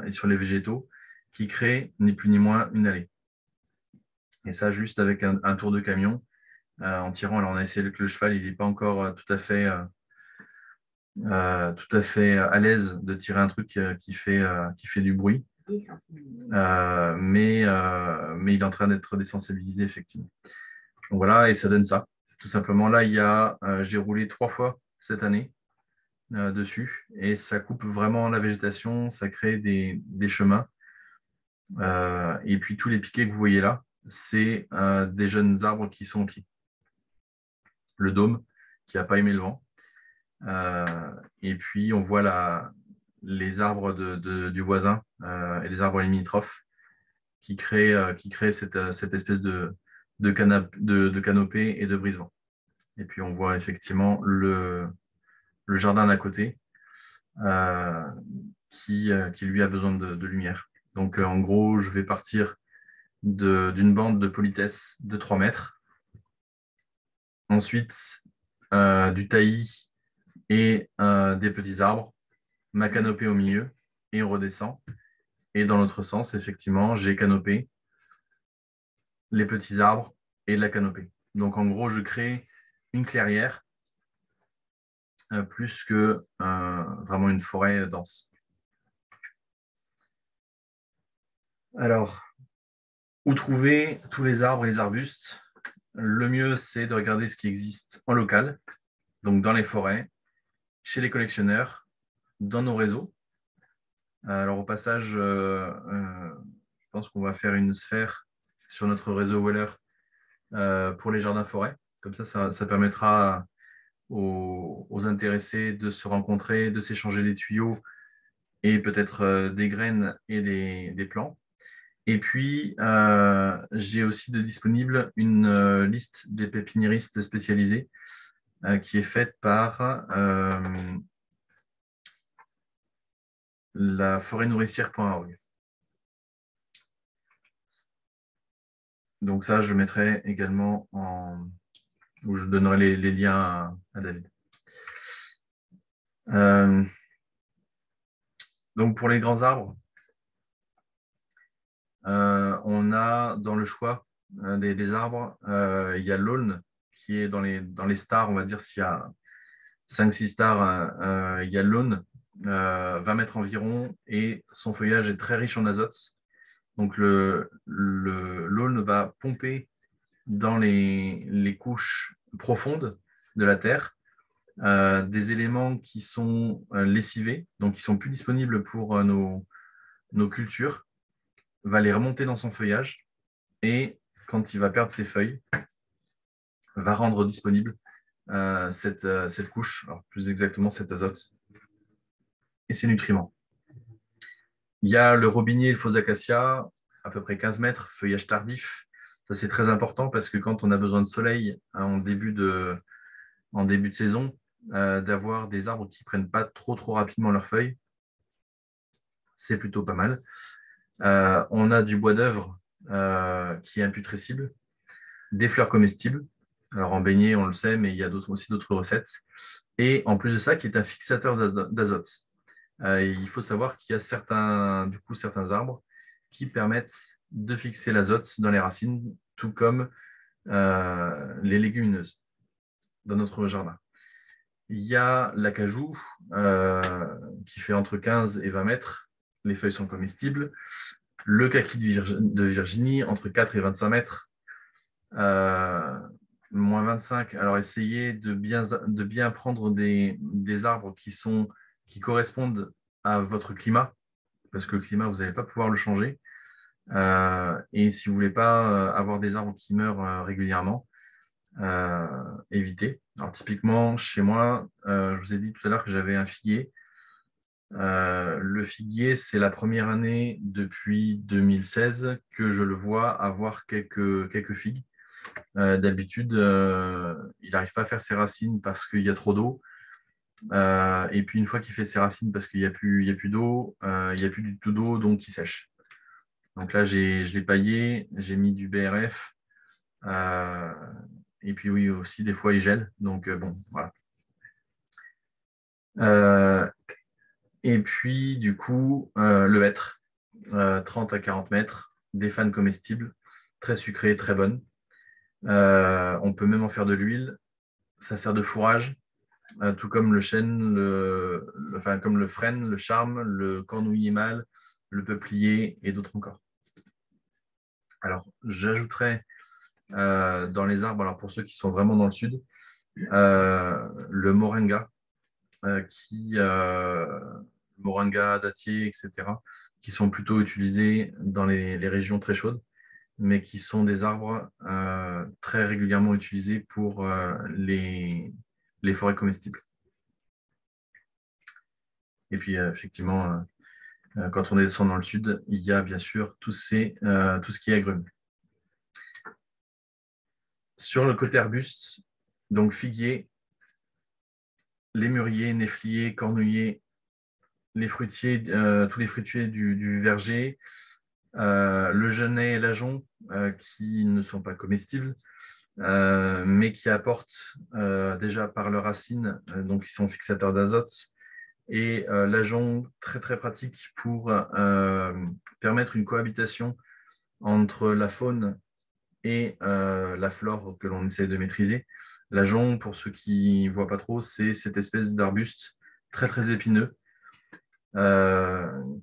et sur les végétaux, qui créent ni plus ni moins une allée. Et ça, juste avec un tour de camion, en tirant. Alors, on a essayé que le cheval, il n'est pas encore tout à fait à l'aise de tirer un truc qui fait du bruit. Mais il est en train d'être désensibilisé, effectivement. Donc voilà, et ça donne ça. Tout simplement, là, j'ai roulé 3 fois cette année dessus, et ça coupe vraiment la végétation, ça crée des chemins. Et puis tous les piquets que vous voyez là, c'est des jeunes arbres qui sont au pied. Le dôme, qui n'a pas aimé le vent. Et puis on voit les arbres du voisin et les arbres limitrophes qui créent cette espèce de canopée et de brise-vent. Et puis on voit effectivement le jardin d'à côté qui lui a besoin de lumière. Donc en gros, je vais partir d'une bande de politesse de 3 mètres. Ensuite, du taillis et des petits arbres, ma canopée au milieu, et on redescend. Et dans l'autre sens, effectivement, j'ai canopé les petits arbres et la canopée. Donc en gros, je crée une clairière plus que vraiment une forêt dense. Alors, où trouver tous les arbres et les arbustes? Le mieux, c'est de regarder ce qui existe en local, donc dans les forêts, chez les collectionneurs, dans nos réseaux. Alors au passage, je pense qu'on va faire une sphère sur notre réseau Weller pour les jardins forêts. Comme ça permettra aux intéressés de se rencontrer, de s'échanger des tuyaux et peut-être des graines et des plants. Et puis, j'ai aussi disponible une liste des pépiniéristes spécialisés qui est faite par la forêtnourricière.org. Donc ça, je mettrai également où je donnerai les liens à David. Donc pour les grands arbres, on a dans le choix des arbres, il y a l'aulne qui est dans les stars, on va dire s'il y a 5-6 stars, il y a l'aulne, 20 mètres environ, et son feuillage est très riche en azote. Donc l'aulne va pomper dans les couches profondes de la terre des éléments qui sont lessivés, donc qui sont plus disponibles pour nos cultures, va les remonter dans son feuillage, et quand il va perdre ses feuilles, va rendre disponible cette couche, alors plus exactement cet azote et ses nutriments. Il y a le robinier et le faux acacia, à peu près 15 mètres, feuillage tardif. Ça, c'est très important parce que quand on a besoin de soleil en début de saison, d'avoir des arbres qui ne prennent pas trop rapidement leurs feuilles, c'est plutôt pas mal. On a du bois d'œuvre qui est imputrescible, des fleurs comestibles. Alors en beignet, on le sait, mais il y a aussi d'autres recettes. Et en plus de ça, qui est un fixateur d'azote. Il faut savoir qu'il y a certains arbres qui permettent de fixer l'azote dans les racines, tout comme les légumineuses dans notre jardin. Il y a l'acajou qui fait entre 15 et 20 mètres. Les feuilles sont comestibles. Le kaki de Virginie, entre 4 et 25 mètres. Moins 25. Alors, essayez de bien prendre des arbres qui correspondent à votre climat, parce que le climat, vous n'allez pas pouvoir le changer. Et si vous ne voulez pas avoir des arbres qui meurent régulièrement, évitez. Alors, typiquement, chez moi, je vous ai dit tout à l'heure que j'avais un figuier. Le figuier, c'est la première année depuis 2016 que je le vois avoir quelques figues. D'habitude, il n'arrive pas à faire ses racines parce qu'il y a trop d'eau. Et puis une fois qu'il fait ses racines parce qu'il n'y a plus d'eau, il n'y a plus du tout d'eau, donc il sèche. Donc là, je l'ai paillé, j'ai mis du BRF. Et puis oui, aussi, des fois, il gèle. Donc bon, voilà. Et puis, du coup, le hêtre, 30 à 40 mètres, des fans comestibles, très sucrées, très bonnes. On peut même en faire de l'huile. Ça sert de fourrage, tout comme le chêne, enfin, comme le frêne, le charme, le cornouiller mâle, le peuplier et d'autres encore. Alors, j'ajouterais dans les arbres, alors pour ceux qui sont vraiment dans le sud, le moringa, moringa, dattier, etc., qui sont plutôt utilisés dans les régions très chaudes, mais qui sont des arbres très régulièrement utilisés pour les forêts comestibles. Et puis, effectivement, quand on descend dans le sud, il y a bien sûr tout ce qui est agrumes. Sur le côté arbuste, donc figuier, les mûriers, néfliers, cornouillers, les fruitiers, tous les fruitiers du verger, le genêt et l'ajonc qui ne sont pas comestibles, mais qui apportent déjà par leurs racines, donc ils sont fixateurs d'azote, et l'ajonc très très pratique pour permettre une cohabitation entre la faune et la flore que l'on essaie de maîtriser. L'ajonc, pour ceux qui ne voient pas trop, c'est cette espèce d'arbuste très très épineux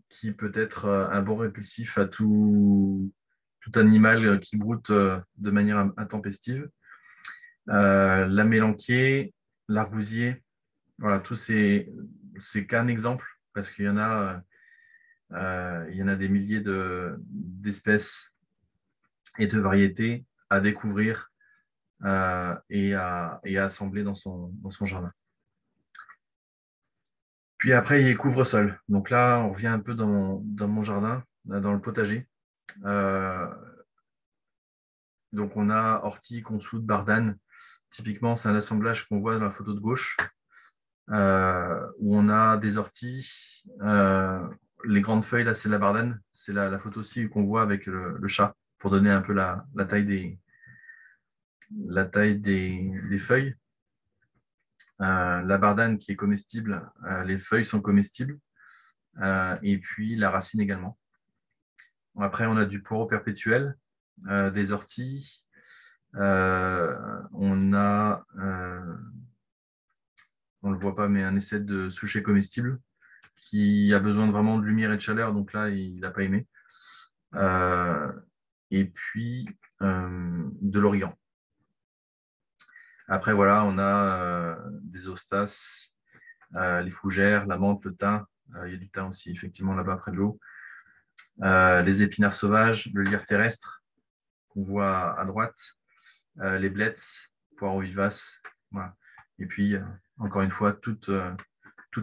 qui peut être un bon répulsif à tout animal qui broute de manière intempestive. La mélanquier, l'argousier, voilà, c'est qu'un exemple parce qu'il y en a, des milliers d'espèces et de variétés à découvrir et à assembler dans son jardin. Puis après, il y a couvre-sol. Donc là, on revient un peu dans mon jardin, dans le potager. Donc on a ortie, consoude, bardane. Typiquement, c'est un assemblage qu'on voit dans la photo de gauche, où on a des orties. Les grandes feuilles, là, c'est la bardane. C'est la photo aussi qu'on voit avec le chat, pour donner un peu la taille des feuilles. La bardane qui est comestible, les feuilles sont comestibles, et puis la racine également. Après, on a du poireau perpétuel, des orties, on a, on ne le voit pas, mais un essai de souchet comestible qui a besoin vraiment de lumière et de chaleur, donc là, il n'a pas aimé. Et puis, de l'origan. Après, voilà, on a des hostas, les fougères, la menthe, le thym. Il y a du thym aussi, effectivement, là-bas, près de l'eau. Les épinards sauvages, le lierre terrestre, qu'on voit à droite, les blettes, poireaux vivaces. Voilà. Et puis, encore une fois, toutes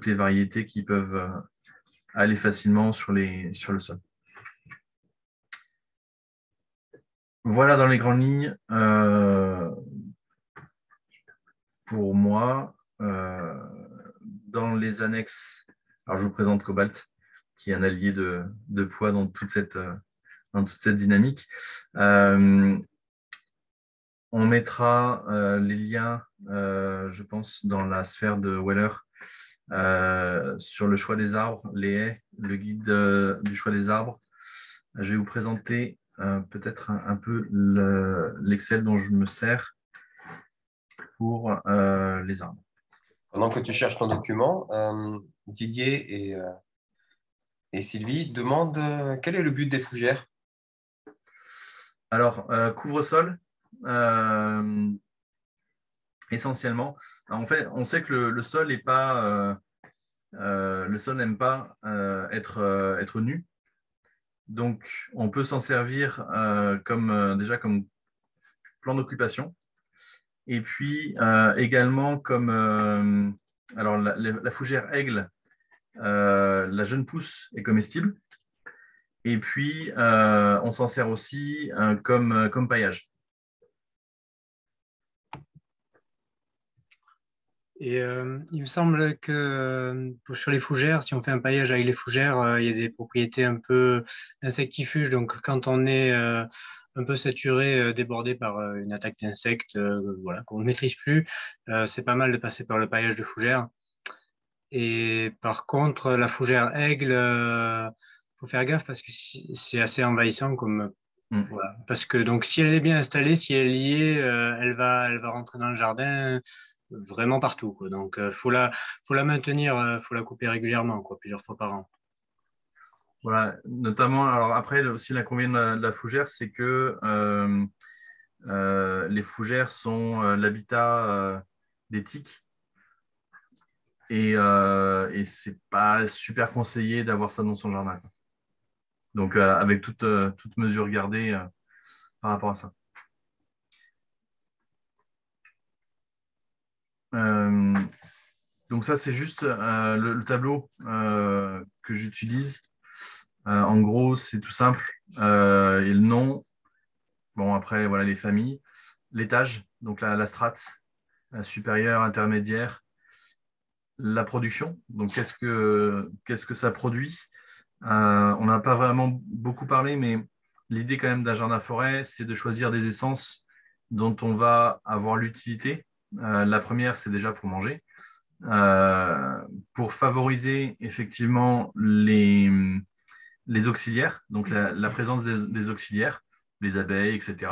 les variétés qui peuvent aller facilement sur le sol. Voilà dans les grandes lignes. Pour moi, dans les annexes, alors je vous présente Cobalt, qui est un allié de poids dans toute cette dynamique. On mettra les liens, je pense, dans la sphère de Weller sur le choix des arbres, les haies, le guide du choix des arbres. Je vais vous présenter peut-être un peu l'Excel dont je me sers pour les arbres. Pendant que tu cherches ton document, Didier et Sylvie demandent quel est le but des fougères. Alors, couvre-sol, essentiellement. En fait, on sait que le sol n'est pas, le sol n'aime pas être nu. Donc, on peut s'en servir déjà comme plan d'occupation. Et puis également comme alors la fougère aigle La jeune pousse est comestible. Et puis, on s'en sert aussi comme paillage. Et il me semble que sur les fougères, si on fait un paillage avec les fougères, il y a des propriétés un peu insectifuges. Donc, quand on est un peu saturé, débordé par une attaque d'insectes, voilà, qu'on ne maîtrise plus, c'est pas mal de passer par le paillage de fougères. Et par contre, la fougère aigle, faut faire gaffe parce que c'est assez envahissant comme voilà. Parce que donc si elle est bien installée, si elle y est, elle va rentrer dans le jardin vraiment partout, quoi. Donc faut la maintenir, faut la couper régulièrement, quoi, plusieurs fois par an. Voilà, notamment, alors après, aussi l'inconvénient de la fougère, c'est que les fougères sont l'habitat des tiques et c'est pas super conseillé d'avoir ça dans son jardin, quoi. Donc, avec toute mesure gardée par rapport à ça. Donc ça, c'est juste le tableau que j'utilise. En gros, c'est tout simple. Et le nom, bon, après, voilà, les familles, l'étage, donc la strate, la supérieure, intermédiaire, la production, donc qu'est-ce que ça produit. On n'a pas vraiment beaucoup parlé, mais l'idée quand même d'un jardin-forêt, c'est de choisir des essences dont on va avoir l'utilité. La première, c'est déjà pour manger. Pour favoriser effectivement les auxiliaires, donc la présence des auxiliaires, les abeilles, etc.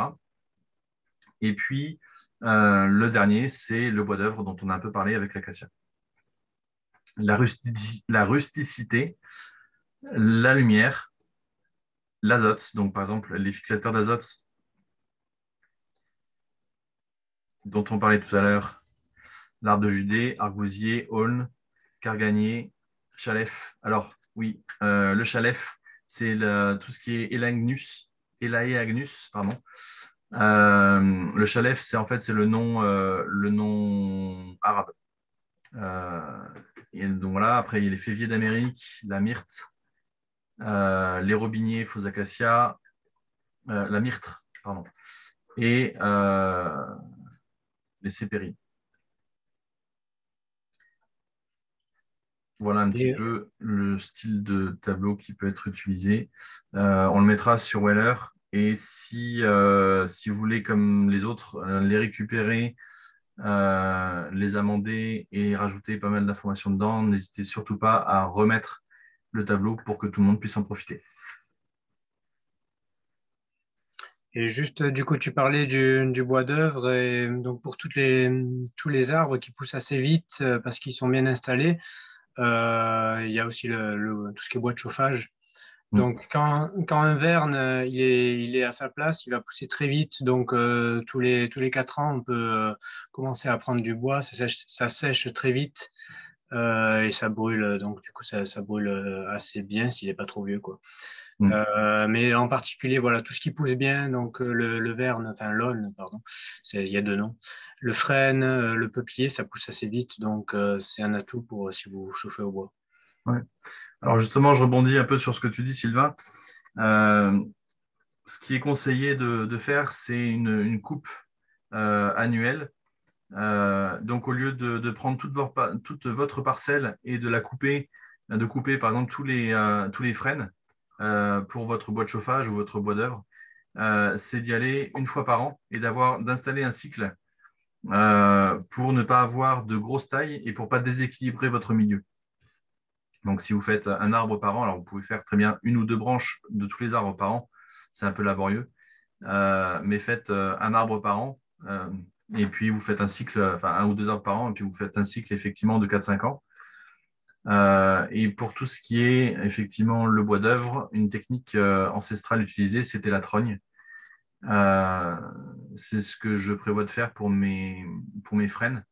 Et puis, le dernier, c'est le bois d'œuvre dont on a un peu parlé avec l'acacia. La rusticité, la lumière, l'azote, donc par exemple les fixateurs d'azote dont on parlait tout à l'heure, l'arbre de Judée, argousier, aulne, carganier, chalef. Alors oui, le chalef, c'est tout ce qui est Elaeagnus, pardon. Le chalef, c'est le nom arabe. Et donc voilà, après il y a les féviers d'Amérique, la myrte, les robiniers, faux acacias, la myrte, pardon, et les sépéries. Voilà un petit Et peu le style de tableau qui peut être utilisé. On le mettra sur Weller et si vous voulez, comme les autres, les récupérer, les amender et rajouter pas mal d'informations dedans, n'hésitez surtout pas à remettre le tableau pour que tout le monde puisse en profiter. Et juste, du coup, tu parlais du bois d'œuvre et donc pour tous les arbres qui poussent assez vite parce qu'ils sont bien installés, il y a aussi tout ce qui est bois de chauffage. Donc quand un verne il est à sa place, il va pousser très vite. Donc tous les 4 ans, on peut commencer à prendre du bois. Ça sèche très vite et ça brûle. Donc du coup, ça brûle assez bien s'il n'est pas trop vieux, quoi. Mm. Mais en particulier, voilà, tout ce qui pousse bien, donc le verne, enfin l'aulne, pardon, il y a deux noms. Le frêne, le peuplier, ça pousse assez vite, donc c'est un atout pour si vous chauffez au bois. Ouais. Alors justement, je rebondis un peu sur ce que tu dis, Sylvain. Euh, Ce qui est conseillé de faire, c'est une coupe annuelle. Donc, au lieu de prendre toute votre parcelle et de couper par exemple tous les frênes pour votre bois de chauffage ou votre bois d'œuvre, c'est d'y aller une fois par an et d'installer un cycle pour ne pas avoir de grosse taille et pour pas déséquilibrer votre milieu. Donc, si vous faites un arbre par an, alors vous pouvez faire très bien une ou deux branches de tous les arbres par an, c'est un peu laborieux, mais faites un arbre par an, et puis vous faites un cycle, enfin un ou deux arbres par an, et puis vous faites un cycle effectivement de 4-5 ans. Et pour tout ce qui est effectivement le bois d'œuvre, une technique ancestrale utilisée, c'était la trogne. Euh, c'est ce que je prévois de faire pour mes frênes,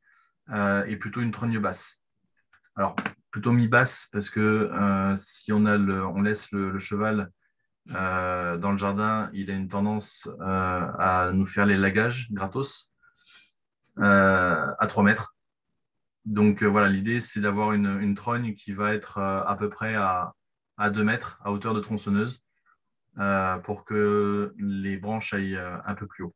et plutôt une trogne basse. Alors, plutôt mi-basse, parce que si on laisse le cheval dans le jardin, il a une tendance à nous faire les lagages gratos à 3 mètres. Donc voilà, l'idée, c'est d'avoir une trogne qui va être à peu près à 2 mètres à hauteur de tronçonneuse pour que les branches aillent un peu plus haut.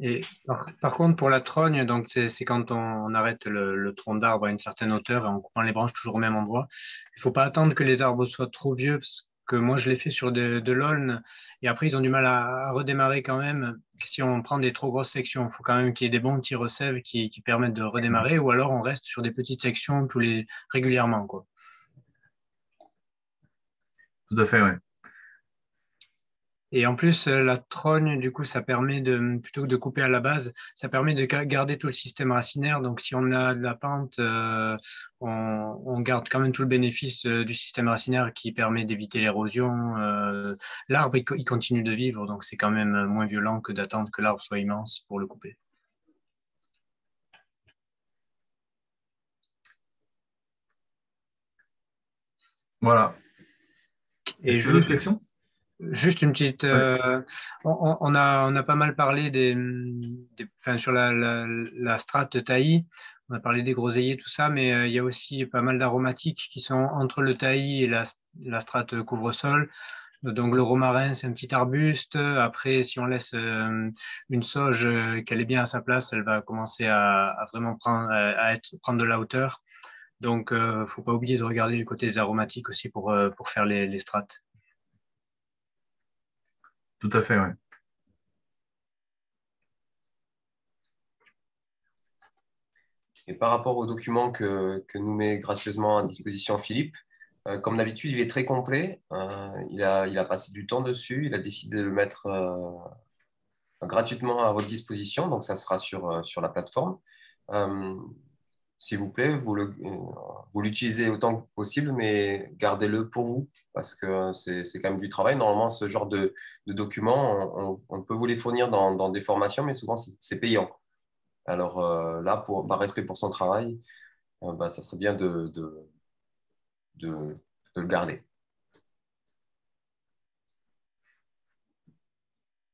Et par contre, pour la trogne, donc c'est quand on arrête le tronc d'arbre à une certaine hauteur et en coupant les branches toujours au même endroit. Il faut pas attendre que les arbres soient trop vieux, parce que moi je l'ai fait sur de l'aulne et après ils ont du mal à redémarrer quand même. Si on prend des trop grosses sections, il faut quand même qu'il y ait des bons petits recèves qui permettent de redémarrer, ou alors on reste sur des petites sections régulièrement, quoi. Tout à fait, oui. Et en plus, la trogne, du coup, ça permet plutôt que de couper à la base, ça permet de garder tout le système racinaire. Donc, si on a de la pente, on garde quand même tout le bénéfice du système racinaire qui permet d'éviter l'érosion. L'arbre, il continue de vivre, donc c'est quand même moins violent que d'attendre que l'arbre soit immense pour le couper. Voilà. Et Est-ce qu'il y a d'autres questions? juste une petite. Oui. On a pas mal parlé enfin, sur la strate de taillis. On a parlé des groseilliers, tout ça, mais il y a aussi pas mal d'aromatiques qui sont entre le taillis et la strate couvre-sol. Donc le romarin, c'est un petit arbuste. Après, si on laisse une sauge qu'elle est bien à sa place, elle va commencer à vraiment prendre de la hauteur. Donc, faut pas oublier de regarder le côté des aromatiques aussi pour faire les strates. Tout à fait, oui. Et par rapport au document que nous met gracieusement à disposition Philippe, comme d'habitude, il est très complet. Il a passé du temps dessus. Il a décidé de le mettre gratuitement à votre disposition. Donc, ça sera sur la plateforme. Euh, S'il vous plaît, vous l'utilisez autant que possible, mais gardez-le pour vous parce que c'est quand même du travail. Normalement, ce genre de documents, on peut vous les fournir dans des formations, mais souvent, c'est payant. Alors là, par respect pour son travail, bah, ça serait bien de le garder.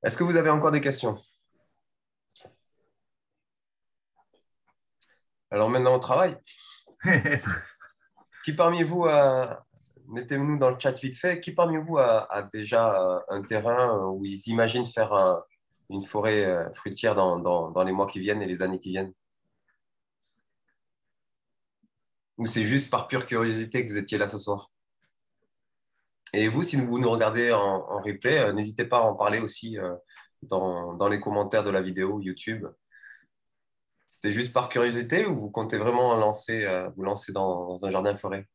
Est-ce que vous avez encore des questions? Alors maintenant au travail. Qui parmi vous mettez-nous dans le chat vite fait, qui parmi vous a déjà un terrain où ils imaginent faire une forêt fruitière dans les mois qui viennent et les années qui viennent? Ou c'est juste par pure curiosité que vous étiez là ce soir? Et vous, si vous nous regardez en replay, n'hésitez pas à en parler aussi dans les commentaires de la vidéo YouTube. C'était juste par curiosité ou vous comptez vraiment vous lancer dans un jardin forêt?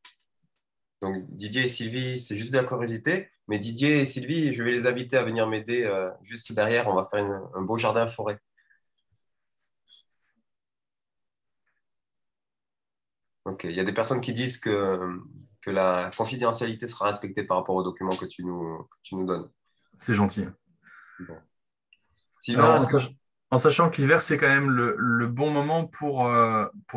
Donc Didier et Sylvie, c'est juste de la curiosité, mais Didier et Sylvie, je vais les inviter à venir m'aider juste derrière. On va faire un beau jardin forêt. Ok, il y a des personnes qui disent que la confidentialité sera respectée par rapport aux documents que tu nous donnes. C'est gentil. Bon. Alors, Sylvain, en sachant que l'hiver, c'est quand même le bon moment pour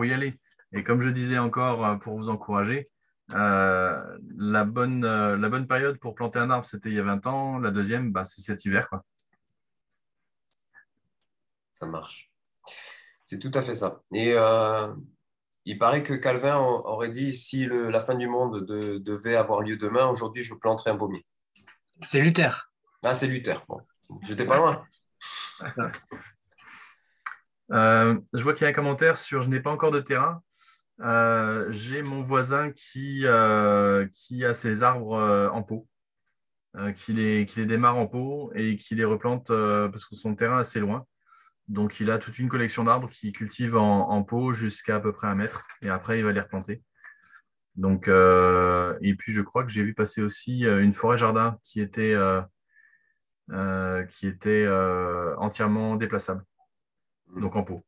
y aller. Et comme je disais encore, pour vous encourager, la bonne période pour planter un arbre, c'était il y a 20 ans. La deuxième, bah, c'est cet hiver, quoi. ça marche. C'est tout à fait ça. Et il paraît que Calvin aurait dit si la fin du monde devait avoir lieu demain, aujourd'hui, je planterai un pommier. C'est Luther. Ah, c'est Luther. Bon, j'étais pas loin. Je vois qu'il y a un commentaire sur Je n'ai pas encore de terrain. J'ai mon voisin qui a ses arbres en pot, qui les démarre en pot et qui les replante parce que son terrain est assez loin. Donc, il a toute une collection d'arbres qu'il cultive en pot jusqu'à à peu près 1 mètre et après, il va les replanter. Donc, et puis, je crois que j'ai vu passer aussi une forêt-jardin qui était entièrement déplaçable, donc en pot.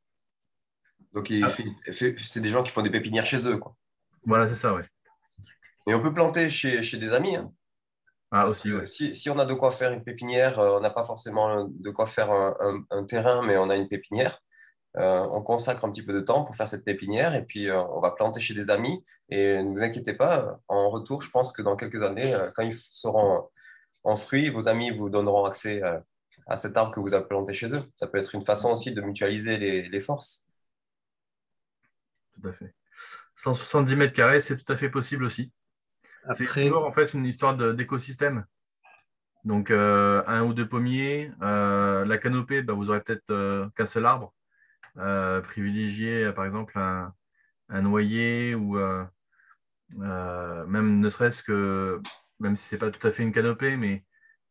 Donc, Ah, c'est des gens qui font des pépinières chez eux, quoi. voilà, c'est ça, oui. Et on peut planter chez des amis, hein. Ah, Parce aussi, que oui. si on a de quoi faire une pépinière, on n'a pas forcément de quoi faire un terrain, mais on a une pépinière. On consacre un petit peu de temps pour faire cette pépinière et puis on va planter chez des amis. Et ne vous inquiétez pas, en retour, je pense que dans quelques années, quand ils seront en fruits, vos amis vous donneront accès à cet arbre que vous avez planté chez eux. Ça peut être une façon aussi de mutualiser les forces. tout à fait. 170 mètres carrés, c'est tout à fait possible aussi. C'est Après, toujours en fait une histoire d'écosystème. Donc, un ou deux pommiers. La canopée, bah, vous aurez peut-être qu'un seul arbre. Privilégier, par exemple, un noyer ou même ne serait-ce que, même si ce n'est pas tout à fait une canopée, mais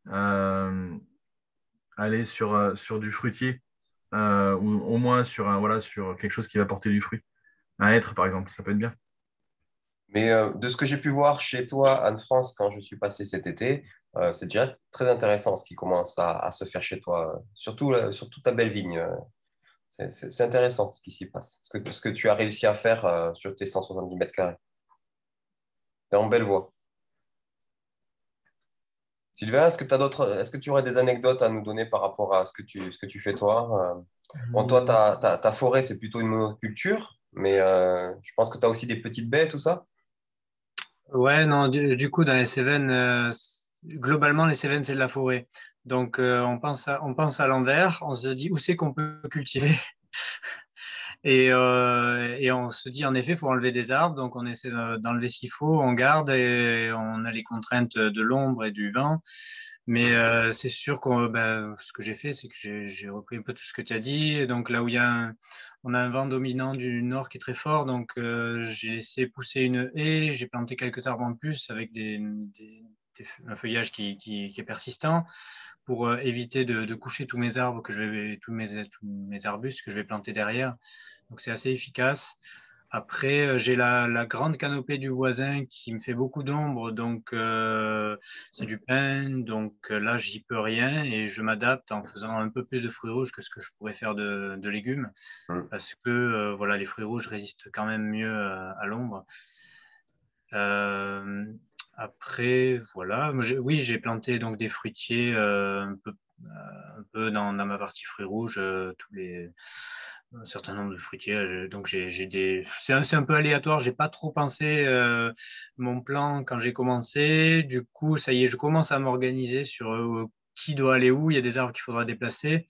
euh, aller sur du fruitier ou au moins sur quelque chose qui va porter du fruit. Un hêtre, par exemple, ça peut être bien. Mais de ce que j'ai pu voir chez toi, Anne-France, quand je suis passé cet été, c'est déjà très intéressant ce qui commence à se faire chez toi, surtout ta belle vigne. C'est intéressant ce qui s'y passe, ce que tu as réussi à faire sur tes 170 mètres carrés. Tu es en belle voie. Sylvain, est-ce que tu aurais des anecdotes à nous donner par rapport à ce que tu fais toi? Bon, toi, ta forêt, c'est plutôt une monoculture, mais je pense que tu as aussi des petites baies, tout ça. ouais, non, du coup, dans les Cévennes, globalement, les Cévennes, c'est de la forêt. Donc, on pense à l'envers, on se dit où c'est qu'on peut cultiver. Et on se dit, en effet, il faut enlever des arbres. Donc, on essaie d'enlever ce qu'il faut, on garde et on a les contraintes de l'ombre et du vent. Mais c'est sûr que ben, ce que j'ai fait, c'est que j'ai repris un peu tout ce que tu as dit. Et donc, là où on a un vent dominant du nord qui est très fort, donc j'ai laissé pousser une haie, j'ai planté quelques arbres en plus avec un feuillage qui est persistant pour éviter de coucher tous mes arbres tous mes arbustes que je vais planter derrière. Donc c'est assez efficace. Après, j'ai la grande canopée du voisin qui me fait beaucoup d'ombre, donc c'est du pin, donc là j'y peux rien et je m'adapte en faisant un peu plus de fruits rouges que ce que je pourrais faire de légumes, Hmm. parce que voilà, les fruits rouges résistent quand même mieux à l'ombre. Euh, Après, voilà, oui, j'ai planté donc des fruitiers un peu dans ma partie fruits rouges, un certain nombre de fruitiers. Donc j'ai c'est un peu aléatoire. J'ai pas trop pensé mon plan quand j'ai commencé. Du coup, ça y est, je commence à m'organiser sur qui doit aller où. Il y a des arbres qu'il faudra déplacer.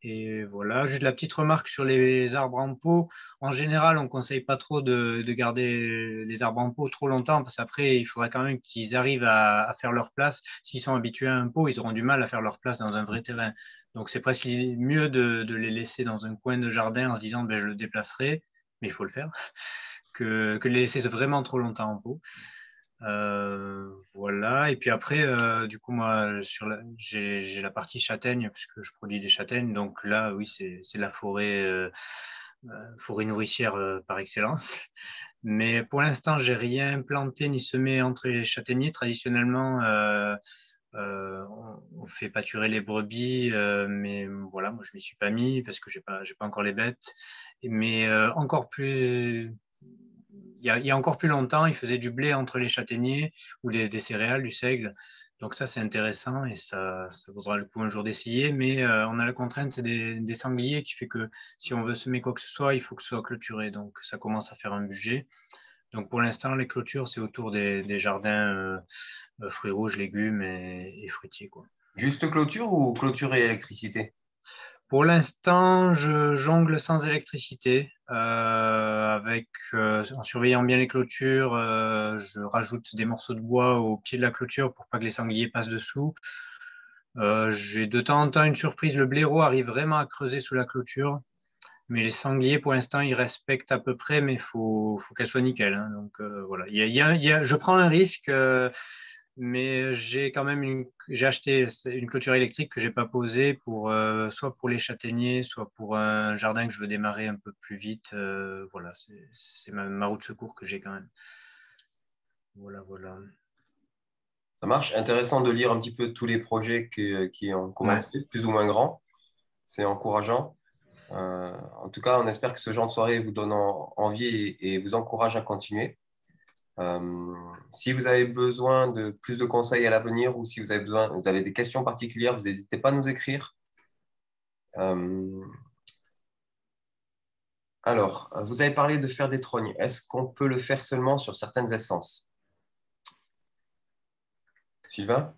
Et voilà, juste la petite remarque sur les arbres en pot. En général, on ne conseille pas trop de garder les arbres en pot trop longtemps parce qu'après, il faudrait quand même qu'ils arrivent à faire leur place. S'ils sont habitués à un pot, ils auront du mal à faire leur place dans un vrai terrain. Donc, c'est presque mieux de les laisser dans un coin de jardin en se disant, ben, je le déplacerai, mais il faut le faire, que de les laisser vraiment trop longtemps en pot. Voilà. Et puis après, du coup, moi, j'ai la partie châtaigne, puisque je produis des châtaignes. Donc là, oui, c'est la forêt nourricière par excellence. Mais pour l'instant, j'ai rien planté ni semé entre les châtaigniers. Traditionnellement, on fait pâturer les brebis, mais voilà, moi, je m'y suis pas mis parce que j'ai pas encore les bêtes. Mais encore plus il y a encore plus longtemps, ils faisaient du blé entre les châtaigniers ou des céréales, du seigle. Donc ça, c'est intéressant et ça vaudra le coup un jour d'essayer. Mais on a la contrainte des sangliers qui fait que si on veut semer quoi que ce soit, il faut que ce soit clôturé. Donc ça commence à faire un budget. Donc pour l'instant, les clôtures, c'est autour des jardins fruits rouges, légumes et fruitiers, quoi. Juste clôture ou clôture et électricité? Pour l'instant, je jongle sans électricité, en surveillant bien les clôtures. Je rajoute des morceaux de bois au pied de la clôture pour pas que les sangliers passent dessous. J'ai de temps en temps une surprise. Le blaireau arrive vraiment à creuser sous la clôture, mais les sangliers, pour l'instant, ils respectent à peu près, mais faut qu'elle soit nickel, hein. Donc voilà, je prends un risque. Mais j'ai acheté une clôture électrique que j'ai pas posée pour soit pour les châtaigniers, soit pour un jardin que je veux démarrer un peu plus vite. Voilà, c'est ma roue de secours que j'ai quand même. Voilà, voilà. Ça marche. Intéressant de lire un petit peu tous les projets qui ont Ouais. commencé, plus ou moins grands. C'est encourageant. En tout cas, on espère que ce genre de soirée vous donne envie et vous encourage à continuer. Si vous avez besoin de plus de conseils à l'avenir ou si vous avez des questions particulières, vous n'hésitez pas à nous écrire. Euh, alors, vous avez parlé de faire des trognes. Est-ce qu'on peut le faire seulement sur certaines essences? Sylvain?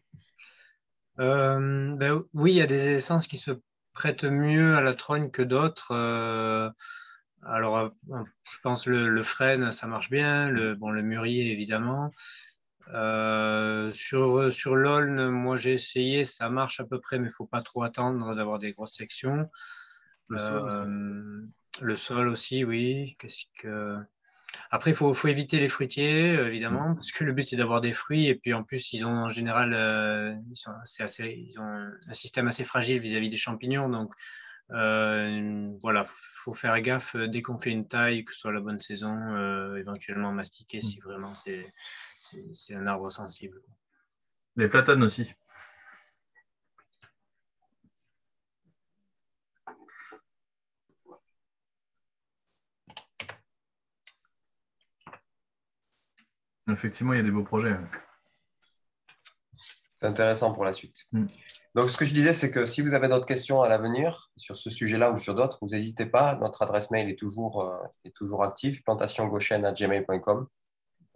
Oui, il y a des essences qui se prêtent mieux à la trogne que d'autres. Alors, je pense le frêne, ça marche bien. Le mûrier, évidemment. Sur l'aulne, moi j'ai essayé, ça marche à peu près, mais il ne faut pas trop attendre d'avoir des grosses sections. Le sol aussi. Le sol aussi, oui. Après, faut éviter les fruitiers, évidemment, parce que le but c'est d'avoir des fruits. Et puis en plus, ils ont en général, ils ont un système assez fragile vis-à-vis des champignons. Donc voilà, faut faire gaffe dès qu'on fait une taille, que ce soit la bonne saison, éventuellement mastiquer si vraiment c'est un arbre sensible. Les platanes aussi. Effectivement, il y a des beaux projets. C'est intéressant pour la suite. Donc, ce que je disais, c'est que si vous avez d'autres questions à l'avenir sur ce sujet-là ou sur d'autres, vous n'hésitez pas. Notre adresse mail est toujours active, plantationgauchenne@gmail.com.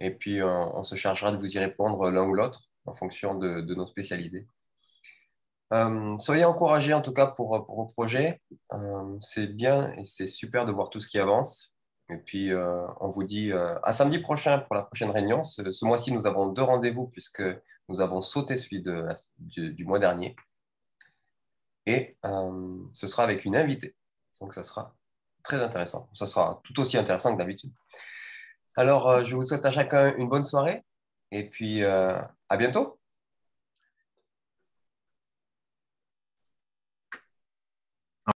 Et puis, on se chargera de vous y répondre l'un ou l'autre en fonction de nos spécialités. Soyez encouragés en tout cas pour vos projets. C'est bien et c'est super de voir tout ce qui avance. Et puis, on vous dit à samedi prochain pour la prochaine réunion. Ce mois-ci, nous avons 2 rendez-vous puisque nous avons sauté celui du mois dernier. Et ce sera avec une invitée. Donc, ça sera très intéressant. Ça sera tout aussi intéressant que d'habitude. Alors, je vous souhaite à chacun une bonne soirée et puis à bientôt.